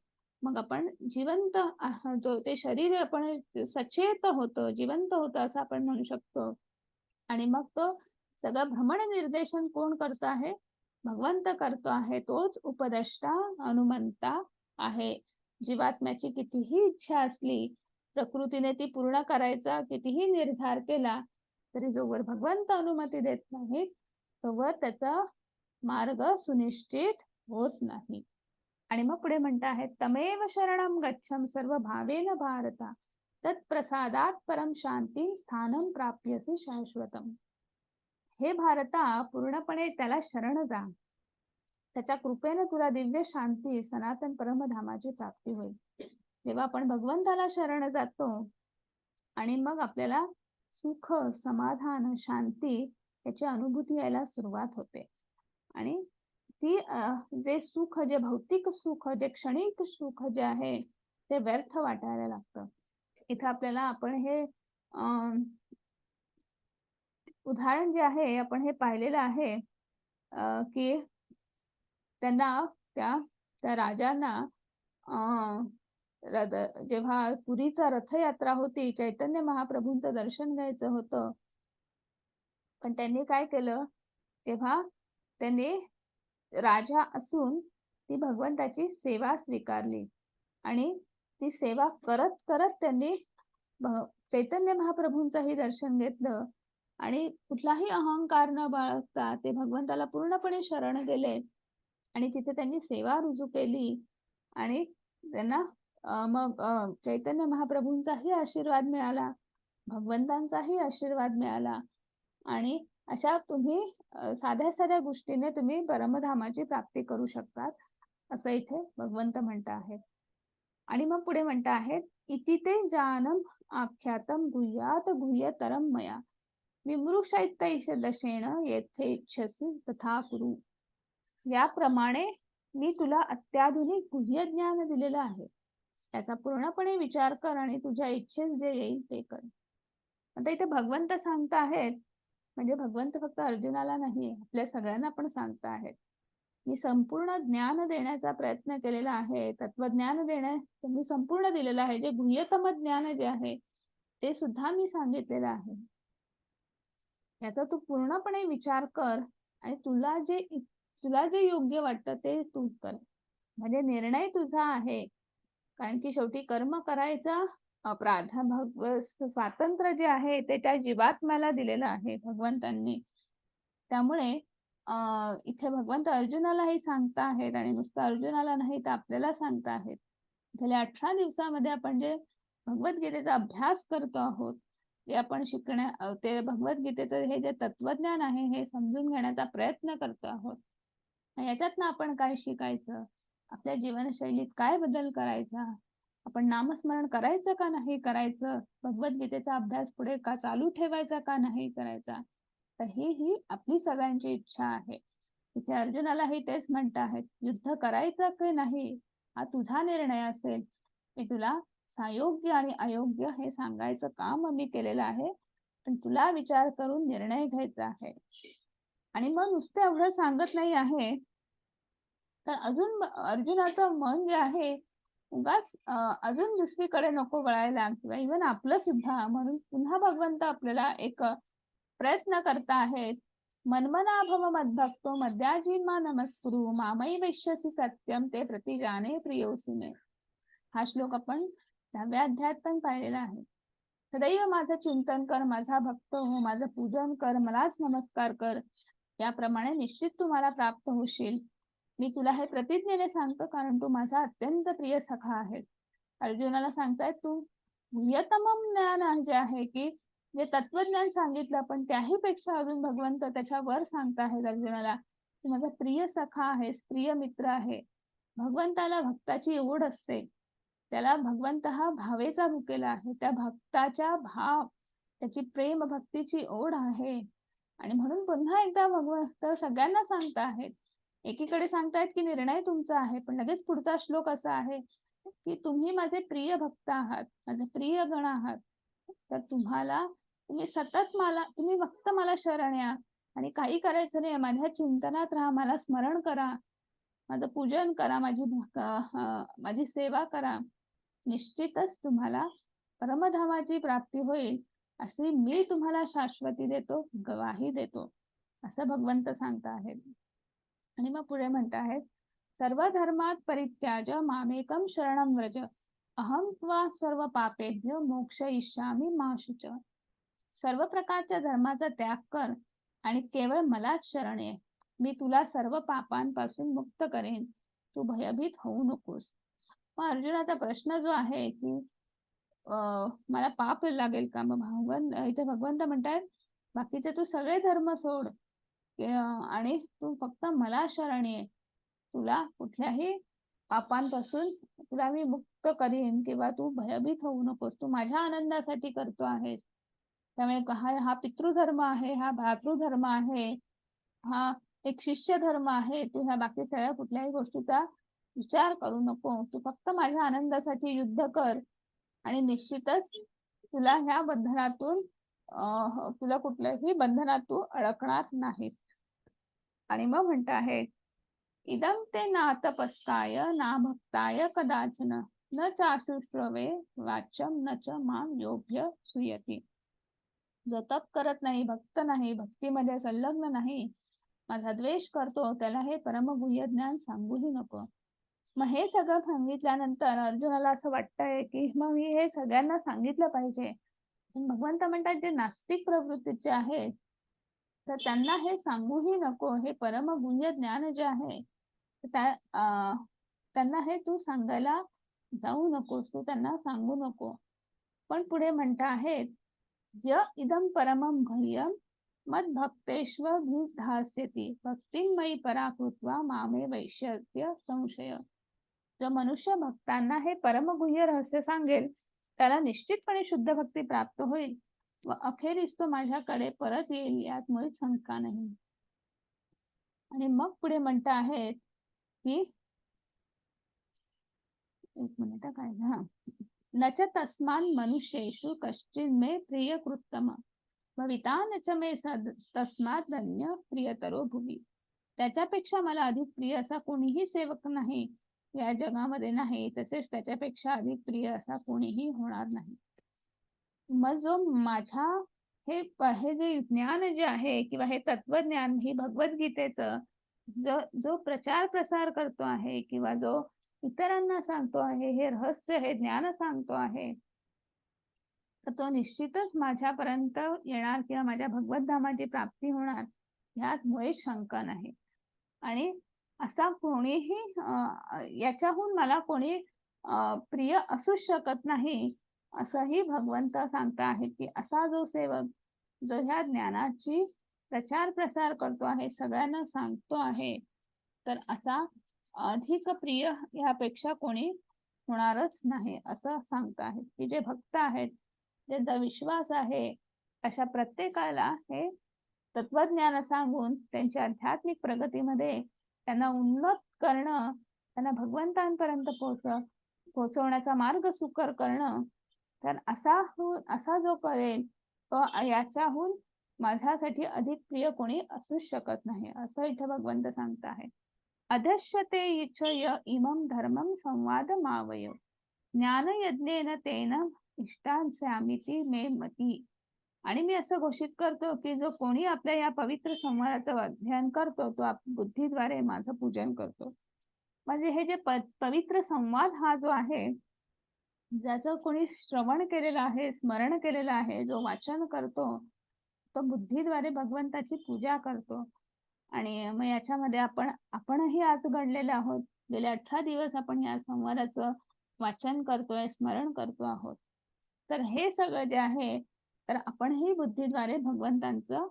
[SPEAKER 1] मग आपण जिवंत जो ते शरीर आपण सचेत होतं, जिवंत होतं असं आपण म्हणू शकतो. आणि मग तो सगळं भ्रमण निर्देशन कोण करतो आहे? भगवंत करतो आहे. तोच उपदेष्टा हनुमंता आहे. जीवात्म्याची कितीही इच्छा असली, प्रकृतीने ती पूर्ण करायचा कितीही निर्धार केला, तरी जोवर भगवंत अनुमती देत नाहीत, तोवर त्याचा मार्ग सुनिश्चित होत नाही. आणि मग पुढे म्हणत आहेत, तमेव शरणं गच्छम सर्व भावेन भारता तत्प्रसादात परम शांती स्थानं प्राप्यसी शाश्वतम. हे भारता, पूर्णपणे त्याला शरण जा. त्याच्या कृपेने तुला दिव्य शांती, सनातन परमधामाची प्राप्ती होईल. जेव्हा आपण भगवंताला शरण जातो आणि मग आपल्याला सुख, समाधान, शांती याची अनुभूती यायला सुरुवात होते. आणि ती जे सुख, जे भौतिक सुख, जे क्षणिक सुख जे आहे ते व्यर्थ वाटायला लागतं. इथं आपल्याला आपण हे उदाहरण जे आहे आपण हे पाहिलेलं आहे की त्यांना त्या राजांना जेव्हा पुरीचा रथयात्रा होती, चैतन्य महाप्रभूंचं दर्शन घ्यायचं होतं, पण त्यांनी काय केलं, तेव्हा त्यांनी राजा असून ती भगवंताची सेवा स्वीकारली. आणि ती सेवा करत करत त्यांनी चैतन्य महाप्रभूंचंही दर्शन घेतलं. आणि कुठलाही अहंकार न बाळगता ते भगवंताला पूर्णपणे शरण गेले. आणि तिथे त्यांनी सेवा रुजू केली. आणि त्यांना मग चैतन्य महाप्रभूंचाही आशीर्वाद मिळाला, भगवंतांचाही आशीर्वाद मिळाला. आणि अशा तुम्ही साध्या साध्या गोष्टीने तुम्ही परमधामाची प्राप्ती करू शकतात, असं इथे भगवंत म्हणत आहेत. आणि मग पुढे म्हणत आहेत, इति ते जानम आख्यातम गुह्यात गुह्यतरम मया विमृशैतैष दशेन येथे इच्छसी तथा कुरु. याप्रमाणे मी तुला अत्याधुनिक गुह्य ज्ञान दिलेलं आहे. त्याचा पूर्णपणे विचार कर आणि तुझ्या इच्छेस जे येईल ते कर. आता इथे भगवंत सांगत आहेत, म्हणजे भगवंत फक्त अर्जुनाला नाही, आपल्या सगळ्यांना पण सांगत आहेत, मी संपूर्ण ज्ञान देण्याचा प्रयत्न केलेला आहे. तत्वज्ञान मी संपूर्ण दिलेलं आहे. जे गुह्यतम ज्ञान जे आहे ते सुद्धा मी सांगितलेलं आहे. याचा तू पूर्णपणे विचार कर आणि तुला जे योग्य वाटतं ते तू कर. म्हणजे निर्णय तुझा आहे. कारण की शेवटी कर्म करायचा स्वातंत्र्य जे आहे ते त्या जीवात्म्याला दिलेलं आहे भगवंतांनी. त्यामुळे इथे भगवंत अर्जुनालाही सांगता आहेत आणि नुसतं अर्जुनाला नाही तर आपल्याला सांगता आहेत. गेल्या 18 दिवसामध्ये आपण जे भगवद्गीतेचा अभ्यास करतो आहोत, ते आपण ते भगवद्गीतेचं हे जे तत्वज्ञान आहे हे समजून घेण्याचा प्रयत्न करतो आहोत. याच्यातनं आपण काय शिकायचं, आपल्या जीवनशैलीत काय बदल करायचा, आपण नामस्मरण करायचं का नाही करायचं, भगवद्गीतेचा अभ्यास पुढे का चालू ठेवायचा का नाही करायचा, तर ही आपली सगळ्यांची इच्छा आहे. तिथे अर्जुनालाही तेच म्हणत आहेत, युद्ध करायचं की नाही हा तुझा निर्णय असेल. मी तुला सायोग्य आणि अयोग्य हे सांगायचं काम मी केलेलं आहे. पण तुला विचार करून निर्णय घ्यायचा आहे. आणि मग नुसतं एवढं सांगत नाही आहे, तर अजून अर्जुनाचं मन जे आहे, उगाच अजून दुसरीकडे नको वळायला किंवा इव्हन आपलं सुद्धा म्हणून पुन्हा भगवंत आपल्याला एक प्रयत्न करता आहेत. "मन्मना भव मद्भक्तो मद्याजीमा नमस्कुरु मामई वैश्यसि सत्यम ते प्रतिजाने प्रियोसी मे." हा श्लोक आपण 10व्या अध्यायात पण पाहिलेला आहे. सदैव माझं चिंतन कर, माझा भक्त हो, माझं पूजन कर, मलाच नमस्कार कर. याप्रमाणे निश्चित तू मला प्राप्त होशील. मी तुला हे प्रतिज्ञेने सांगतो, कारण तू माझा अत्यंत प्रिय सखा आहेस. अर्जुनाला सांगतायत तू गुह्यतमम ज्ञान जे आहे की जे तत्वज्ञान सांगितलं, पण त्याही पेक्षा अजून भगवंत त्याच्या वर सांगताहेत अर्जुनाला, तू माझा प्रिय सखा आहेस, प्रिय मित्र आहे. भगवंताला भक्ताची ओढ असते. त्याला भगवंत हा भावेचा भुकेला आहे. त्या भक्ताच्या भाव, त्याची प्रेम भक्तीची ओढ आहे. आणि म्हणून पुन्हा एकदा भगवंत सगळ्यांना सांगत आहेत. एकीकडे सांगतायत की निर्णय तुमचा आहे, पण लगेच पुढचा श्लोक असा आहे की तुम्ही माझे प्रिय भक्त आहात, माझे प्रिय गण आहात. तर तुम्ही सतत तुम्ही फक्त मला शरण या आणि काही करायचं नाही, माझ्या चिंतनात राहा, मला स्मरण करा, माझं पूजन करा, माझी सेवा करा. निश्चितच तुम्हाला परमधामाची प्राप्ती होईल, अशी मी तुम्हाला शाश्वती देतो, ग्वाही देतो, असं भगवंत सांगत आहेत. आणि मग पुढे म्हणत आहेत, सर्व धर्मात परित्याज मामेकम शरणम व्रज अहम त्वा सर्व पापेभ्यो मोक्षयिष्यामि मा शुच. सर्व प्रकारच्या धर्माचा त्याग कर आणि केवळ मलाच शरण ये. मी तुला सर्व पापांपासून मुक्त करेन. तू भयभीत होऊ नकोस. मग अर्जुनाचा प्रश्न जो आहे की मला पाप लागेल का? मग इथे भगवंत म्हणतात, बाकीचे तू सगळे धर्म सोड आणि तू फक्त मला शरण ये. तुला कुठल्याही पापांपासून तुला मी मुक्त करीन किंवा तू भयभीत होऊ नकोस. तू माझ्या आनंदासाठी करतो आहेस. त्यामुळे हा पितृधर्म आहे, हा भातृधर्म आहे, हा एक शिष्य धर्म आहे. तू ह्या बाकी सगळ्या कुठल्याही गोष्टीचा विचार करू नको. तू फक्त माझ्या आनंदासाठी युद्ध कर आणि निश्चितच तुला ह्या बंधनातून तुला कुठल्याही बंधनात तू अडकणार नाहीस. आणि मग म्हणत आहे, इदं ते ना तपस्काय ना भक्ताय कदाचन न चाशुश्रवे वाच्यम न च माम योग्य सुयती. जो तप करत नाही, भक्त नाही, भक्तीमध्ये संलग्न नाही, माझा द्वेष करतो, त्याला हे परमगुह्य ज्ञान सांगूही नको. मग हे सगळं सांगितल्यानंतर अर्जुनाला असं वाटतंय की मग मी हे सगळ्यांना सांगितलं पाहिजे. पण भगवंत म्हणतात जे नास्तिक प्रवृत्तीचे आहेत, तर त्यांना हे सांगूही नको. हे परमगुह्य ज्ञान जे आहे त्यांना हे तू सांगायला जाऊ नकोस, तू त्यांना सांगू नको. पण पुढे म्हणता आहेत, य इदं परमं गुह्यं मद्भक्तेष्वभिधास्यति भक्तिमयी पराकृत्वा मामे वैश्यस्य संशय. जो मनुष्य भक्तांना हे परमगुह्य रहस्य सांगेल, त्याला निश्चितपणे शुद्ध भक्ती प्राप्त होईल व अखेरीस तो माझ्याकडे परत येईल, यात मुळीच शंका नाही. आणि मग पुढे म्हणता आहेत की एक मिनिट काय हा नच तस्मान मनुष्येषु कश्चिन्मे प्रियकृत्तम भविता न च मे तस्मात धन्य प्रियतरो भुवी. त्याच्यापेक्षा मला अधिक प्रिय असा कोणीही सेवक नाही या जगामध्ये नाही, तसेच त्याच्यापेक्षा अधिक प्रिय असा कोणीही होणार नाही. मग जो माझ्या हे जे ज्ञान जे आहे किंवा हे तत्वज्ञान, ही भगवद्गीतेचं जो प्रचार प्रसार करतो आहे किंवा जो इतरांना सांगतो आहे, हे रहस्य, हे ज्ञान सांगतो आहे, तर तो निश्चितच माझ्यापर्यंत येणार किंवा माझ्या भगवत धामाची प्राप्ती होणार, यात मुळीच शंका नाही. आणि असा कोणीही याच्याहून मला कोणी प्रिय असू शकत नाही, असंही भगवंत सांगता आहेत की असा जो सेवक जो ह्या ज्ञानाची प्रचार प्रसार करतो आहे, सगळ्यांना सांगतो आहे, तर असा अधिक प्रिय यापेक्षा कोणी होणारच नाही, असं सांगता आहेत. की जे भक्त आहेत, ज्यांचा विश्वास आहे, अशा प्रत्येकाला हे तत्वज्ञान सांगून त्यांच्या आध्यात्मिक प्रगतीमध्ये त्यांना उन्नत करणं, त्यांना भगवंतांपर्यंत पोहोचवण्याचा मार्ग सुकर करणं, तर असा जो करेल तो याच्याहून माझ्यासाठी अधिक प्रिय कोणी असूच शकत नाही, असं इथे भगवंत सांगत आहे. अधश्यते इच्छय इमं धर्मं संवाद मावय ज्ञानयज्ञेन तेन इष्टांस्यामिति मे मती. आणि मी असं घोषित करतो की जो कोणी आपल्या या पवित्र संवादाचं अध्ययन करतो तो बुद्धीद्वारे माझं पूजन करतो. म्हणजे हे जे पवित्र संवाद हा जो आहे, ज्याचं कोणी श्रवण केलेलं आहे, स्मरण केलेलं आहे, जो वाचन करतो, तो बुद्धीद्वारे भगवंताची पूजा करतो. आणि मग याच्यामध्ये आपणही आज घडलेले आहोत. गेले 18 दिवस आपण या संवादाचं वाचन करतोय, स्मरण करतो आहोत. तर हे सगळं जे आहे, तर आपणही बुद्धीद्वारे भगवंतांचं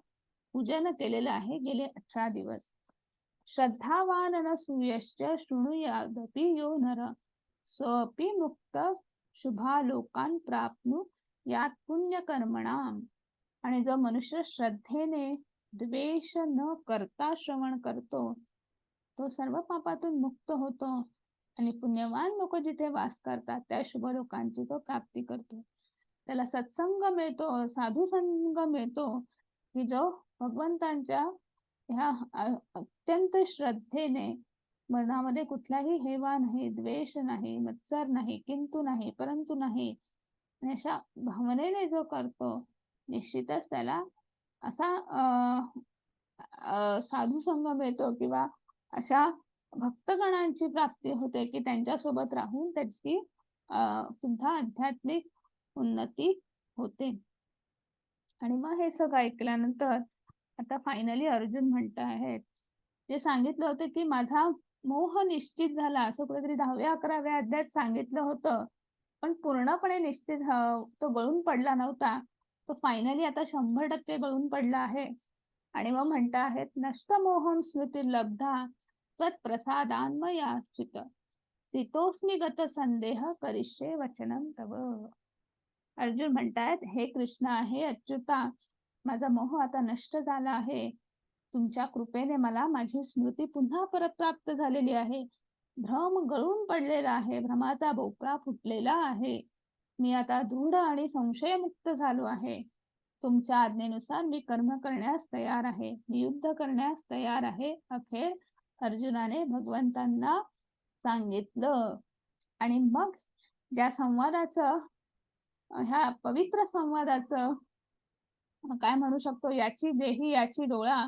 [SPEAKER 1] पूजन केलेलं आहे गेले 18 दिवस. श्रद्धावान न सूयश्च शृणुयादपि यो नर सोऽपि मुक्त शुभालोकान् प्राप्नु यात पुण्यकर्मणाम. आणि जो मनुष्य श्रद्धेने द्वेष न करता श्रवण करतो तो सर्व पापातून मुक्त होतो आणि पुण्यवान लोक जिथे वास करतात त्या शुभ लोकांची तो प्राप्ती करतो. त्याला सत्संग मिळतो, साधू संग मिळतो, की जो भगवंतांच्या ह्या अत्यंत श्रद्धेने, मनामध्ये कुठलाही हेवा नाही, द्वेष नाही, मत्सर नाही, किंतु नाही, परंतु नाही, आणि अशा भावनेने जो करतो निश्चितच त्याला असा साधू संग मिळतो किंवा अशा भक्तगणांची प्राप्ती होते की त्यांच्यासोबत राहून त्याची सुद्धा आध्यात्मिक उन्नती होते. आणि मग हे सगळं ऐकल्यानंतर आता फायनली अर्जुन म्हणत आहेत, जे सांगितलं होतं की माझा मोह निश्चित झाला, असं कुठेतरी 10व्या-11व्या अध्यायात सांगितलं होतं, पण पूर्णपणे निश्चित तो गळून पडला नव्हता. तो फायनली आता 100% गळून पडला आहे. आणि मग म्हणत आहेत, नष्ट मोहम स्मृतिर्लब्धा त्वत्प्रसादान्मयाच्युत स्थितोऽस्मि गत संदेह करिष्ये वचनं तव. अर्जुन म्हणतायत, हे कृष्ण, हे अच्युता, माझा मोह आता नष्ट झाला आहे. तुमच्या कृपेने मला माझी स्मृती पुन्हा परत प्राप्त झालेली आहे. भ्रम गळून पडलेला आहे, भ्रमाचा भोपळा फुटलेला आहे. मी आता दृढ आणि संशयमुक्त झालो आहे. तुमच्या आज्ञेनुसार मी कर्म करण्यास तयार आहे, मी युद्ध करण्यास तयार आहे, अखेर अर्जुनाने भगवंतांना सांगितलं. आणि मग ज्या संवादाचं, ह्या पवित्र संवादाचं काय म्हणू शकतो, याची देही याची डोळा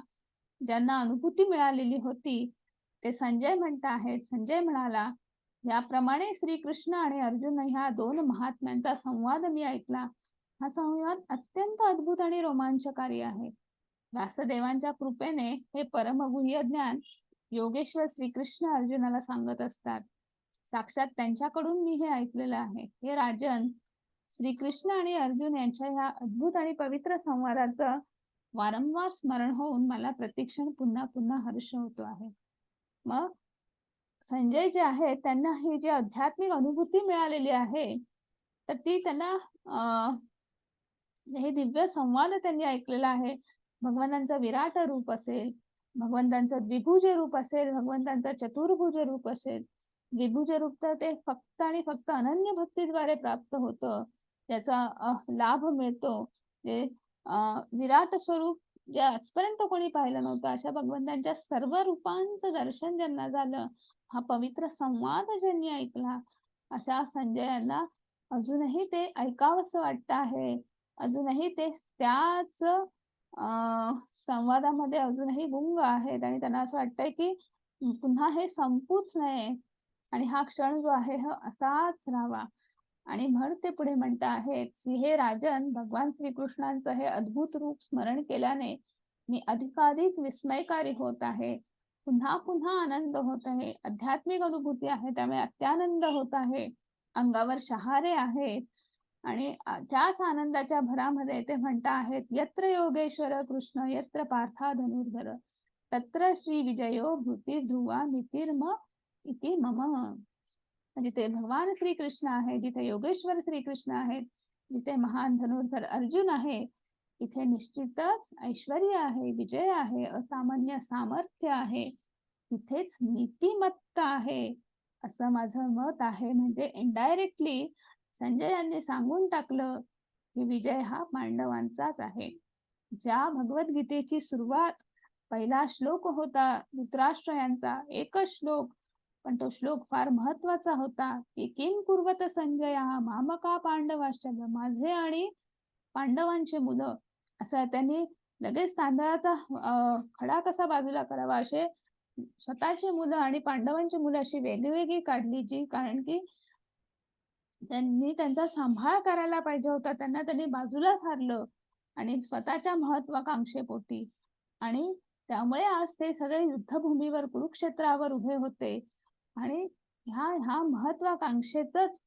[SPEAKER 1] ज्यांना अनुभूती मिळालेली होती ते संजय म्हणत आहेत. संजय म्हणाला, याप्रमाणे श्रीकृष्ण आणि अर्जुन ह्या 2 महात्म्यांचा संवाद मी ऐकला. हा संवाद अत्यंत अद्भुत आणि रोमांचकारी आहे. व्यासदेवांच्या कृपेने हे परमगुह्य ज्ञान योगेश्वर श्रीकृष्ण अर्जुनाला सांगत असतात. साक्षात त्यांच्याकडून मी हे ऐकलेलं आहे. हे राजन, श्रीकृष्ण आणि अर्जुन यांच्या ह्या अद्भुत आणि पवित्र संवादाचं वारंवार स्मरण होऊन मला प्रतिक्षण पुन्हा पुन्हा हर्ष होतो आहे. मग संजय जे आहे त्यांना ही जी आध्यात्मिक अनुभूती मिळालेली आहे, तर ती त्यांना हे दिव्य संवाद त्यांनी ऐकलेला आहे. भगवंतांचं विराट रूप असेल, भगवंतांचं द्विभुज रूप असेल, भगवंतांचं चतुर्भुज रूप असेल. द्विभुज रूप तर ते फक्त आणि फक्त अनन्य भक्तीद्वारे प्राप्त होतं, त्याचा लाभ मिळतो. जे विराट स्वरूप जे आजपर्यंत कोणी पाहिलं नव्हतं, अशा भगवंतांच्या सर्व रूपांचं दर्शन ज्यांना झालं, हा पवित्र संवाद ज्यांनी ऐकला, अशा संजयांना अजूनही ते ऐकावंसं वाटतं आहे. अजूनही ते त्याच संवादामध्ये अजूनही गुंग आहेत आणि त्यांना असं वाटतंय की पुन्हा हे संपूच नये आणि हा क्षण जो आहे हा असाच राहावा. आणि म्हणून ते पुढे म्हणत आहेत की हे राजन, भगवान श्रीकृष्णांचं हे अद्भुत रूप स्मरण केल्याने मी अधिकाधिक विस्मयकारी होत आहे. पुन्हा पुन्हा आनंद होत आहे. आध्यात्मिक अनुभूती आहे, त्यामुळे अत्यानंद होत आहे. अंगावर शहारे आहेत. आणि त्याच आनंदाच्या भरामध्ये ते म्हणत आहेत, यत्र योगेश्वर कृष्ण यत्र पार्था धनुर्धर तत्र श्री विजयो भूती ध्रुवा नितीर्म इति मम. जिथे भगवान श्रीकृष्ण आहे, जिथे योगेश्वर श्रीकृष्ण आहेत, जिथे महान धनुर्धर अर्जुन आहे, इथे निश्चितच ऐश्वर्य आहे, विजय आहे, असामान्य सामर्थ्य आहे, तिथेच नीतिमत्ता आहे. असं माझं मत आहे. म्हणजे इनडायरेक्टली संजय यांनी सांगून टाकलं की विजय हा पांडवांचाच आहे. ज्या भगवद्गीतेची सुरुवात पहिला श्लोक होता धृतराष्ट्र यांचा, एकच श्लोक, पण तो श्लोक फार महत्वाचा होता की किम कुर्वत संजय मामका पांडवाश्च, माझे आणि पांडवांची मुलं. असं त्यांनी लगेच तांदळाचा खडा कसा बाजूला करावा असे स्वतःची मुलं आणि पांडवांची मुलं अशी वेगवेगळी काढली, जी कारण की त्यांनी त्यांचा सांभाळ करायला पाहिजे होता. त्यांनी बाजूला सारलं आणि स्वतःच्या महत्वाकांक्षेपोटी. आणि त्यामुळे आज ते सगळे युद्धभूमीवर कुरुक्षेत्रावर उभे होते. आणि ह्या ह्या महत्वाकांक्षेचंच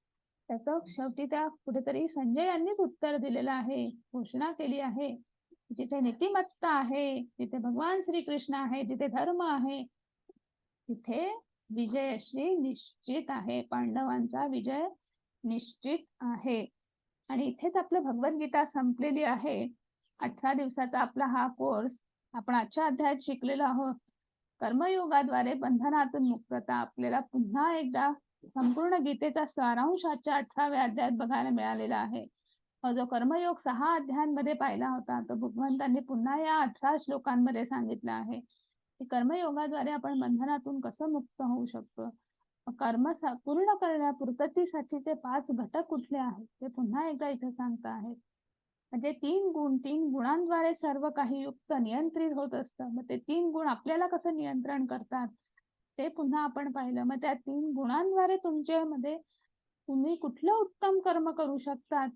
[SPEAKER 1] त्याचं शेवटी त्या कुठेतरी संजय यांनीच उत्तर दिलेलं आहे, घोषणा केली आहे. जिथे नीतिमत्ता आहे, जिथे भगवान श्रीकृष्ण आहे, जिथे धर्म आहे, तिथे विजयश्री निश्चित आहे. पांडवांचा विजय निश्चित आहे. आणि इथेच आपलं भगवद्गीता संपलेली आहे. 18 दिवसाचा आपला हा कोर्स आपण आजच्या अध्यायात शिकलेलो आहोत. कर्मयोगाद्वारे बंधनातून मुक्तता. आपल्याला पुन्हा एकदा संपूर्ण गीतेचा सारांश आजच्या 18व्या अध्यायात बघायला मिळालेला आहे. जो कर्मयोग 6 अध्यायांमध्ये पाहिला होता, तो भगवंतांनी पुन्हा या 18 श्लोकांमध्ये सांगितला आहे की कर्मयोगाद्वारे आपण बंधनातून कसं मुक्त होऊ शकतो. कर्म पूर्ण करण्या पूर्ततेसाठीचे 5 घटक कुठले आहेत ते पुन्हा एकदा इथे सांगता आहेत. म्हणजे 3 गुणांद्वारे सर्व काही युक्त नियंत्रित होत असतं. मग ते 3 गुण आपल्याला कसं नियंत्रण करतात ते पुन्हा आपण पाहिलं. मग त्या 3 गुणांद्वारे तुमच्यामध्ये तुम्ही कुठलं उत्तम कर्म करू शकतात,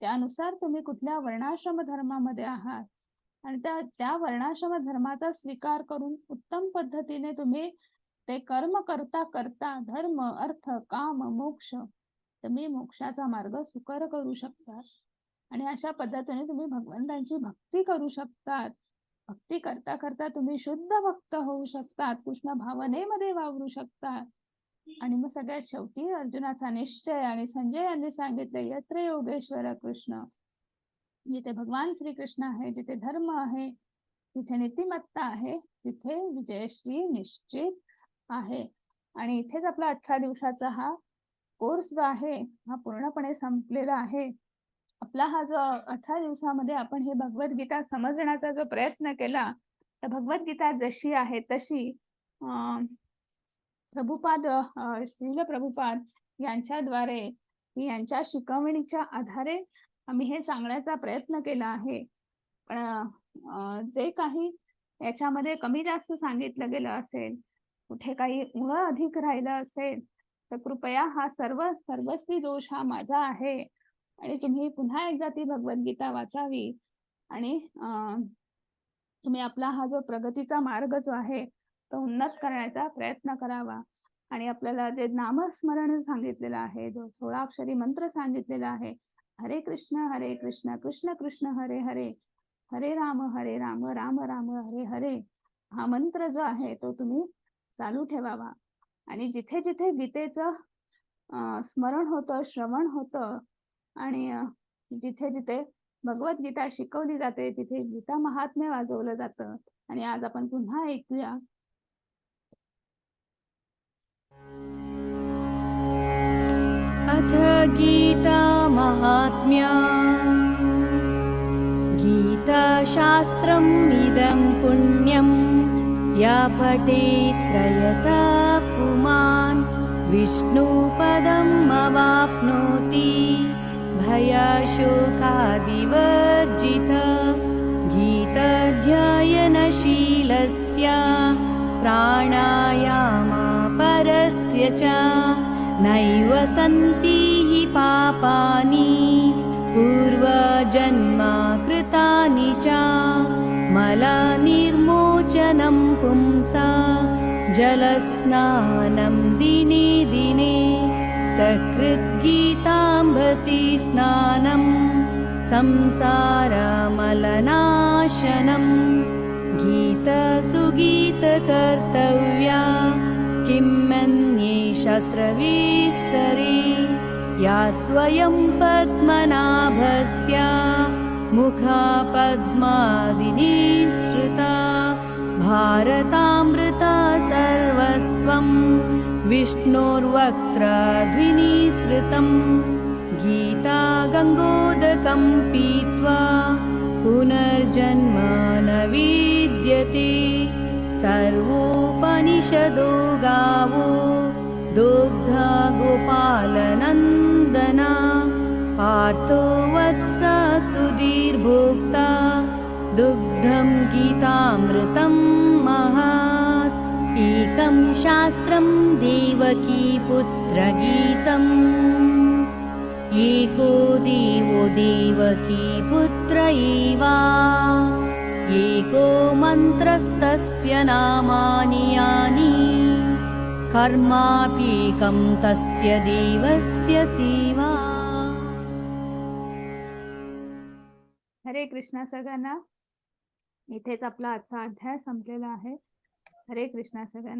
[SPEAKER 1] त्यानुसार तुम्ही कुठल्या वर्णाश्रम धर्मामध्ये आहात आणि त्या वर्णाश्रम धर्माचा स्वीकार करून उत्तम पद्धतीने तुम्ही ते कर्म करता करता धर्म, अर्थ, काम, मोक्ष, तुम्ही मोक्षाचा मार्ग सुकर करू शकता. आणि अशा पद्धतीने तुम्ही भगवंतांची भक्ती करू शकतात. भक्ती करता करता तुम्ही शुद्ध भक्त होऊ शकतात, कृष्ण भावनेमध्ये वावरू शकतात. आणि मग सगळ्यात शेवटी अर्जुनाचा निश्चय आणि संजय यांनी सांगितले यत्र योगेश्वर कृष्ण, जिथे भगवान श्रीकृष्ण आहे, जिथे धर्म आहे, तिथे नीतिमत्ता आहे, तिथे विजयश्री निश्चित आहे. आणि इथेच आपला 18 दिवसाचा हा कोर्स जो आहे हा पूर्णपणे संपलेला आहे. आपला हा जो 18 दिवसामध्ये आपण हे भगवद्गीता समजण्याचा जो प्रयत्न केला, तर भगवद्गीता जशी आहे तशी प्रभुपाद श्रील प्रभुपाद यांच्याद्वारे यांच्या शिकवणीच्या आधारे आम्ही हे सांगण्याचा प्रयत्न केला आहे. पण जे काही याच्यामध्ये कमी जास्त सांगितलं गेलं असेल, कुठे काही उणं अधिक राहिलं असेल, तर कृपया हा सर्वस्वी दोष हा माझा आहे आणि तुम्ही पुन्हा एकदा ती भगवद्गीता वाचावी आणि तुम्ही आपला हा जो प्रगतीचा मार्ग जो आहे तो उन्नत करण्याचा प्रयत्न करावा. आणि आपल्याला जे नामस्मरण सांगितलेलं आहे, जो 16 अक्षरी मंत्र सांगितलेला आहे, हरे कृष्ण कृष्ण कृष्ण हरे हरे, हरे राम राम राम हरे हरे, हा मंत्र जो आहे तो तुम्ही चालू ठेवावा. आणि जिथे जिथे गीतेचं स्मरण होतं, श्रवण होतं आणि जिथे जिथे भगवद्गीता शिकवली जाते तिथे गीता महात्म्य वाजवलं जातं. आणि आज आपण पुन्हा ऐकूया.
[SPEAKER 2] अथ गीता महात्म्या गीताशास्त्रम् इदं पुण्यं या पठेत् प्रयतः पुमान् विष्णुपदम् अवाप्नोति भयशोकादिवर्जितः। गीताध्ययनशीलस्य प्राणायामापरस्य च नैव सन्ति हि पापानि पूर्वजन्मा कृतानि च। मलनिर्मोचनं पुंसा जलस्नानं दिने दिने सकृद्गीताम्भसि स्नानं संसारमलनाशनं। गीतसुगीतकर्तव्या किमन्ये शास्त्रविस्तरे या स्वयं पद्मनाभस्य मुखपद्मादिनिःसृता। भारतामृता सर्वस्वं विष्णोर्वक्त्रद्विनिसृतं गीता गङ्गोदकं पीत्वा पुनर्जन्म न विद्यते सर्वोपनिषदो गावो दुग्धा गोपालनन्दना पार्थो वत्स सुधीर्भोक्ता दुग्धं गीतामृतं महात् एकं शास्त्रं देवकी पुत्रगीतम् एको देवो देवकी पुत्र एव एको मन्त्रस्तस्य नामानि यानि कर्माप्येकं तस्य देवस्य सेवा।
[SPEAKER 1] हरे कृष्णा सगळ्यांना. इथेच आपला आजचा अध्याय संपलेला आहे. हरे कृष्णा सगळ्यांना.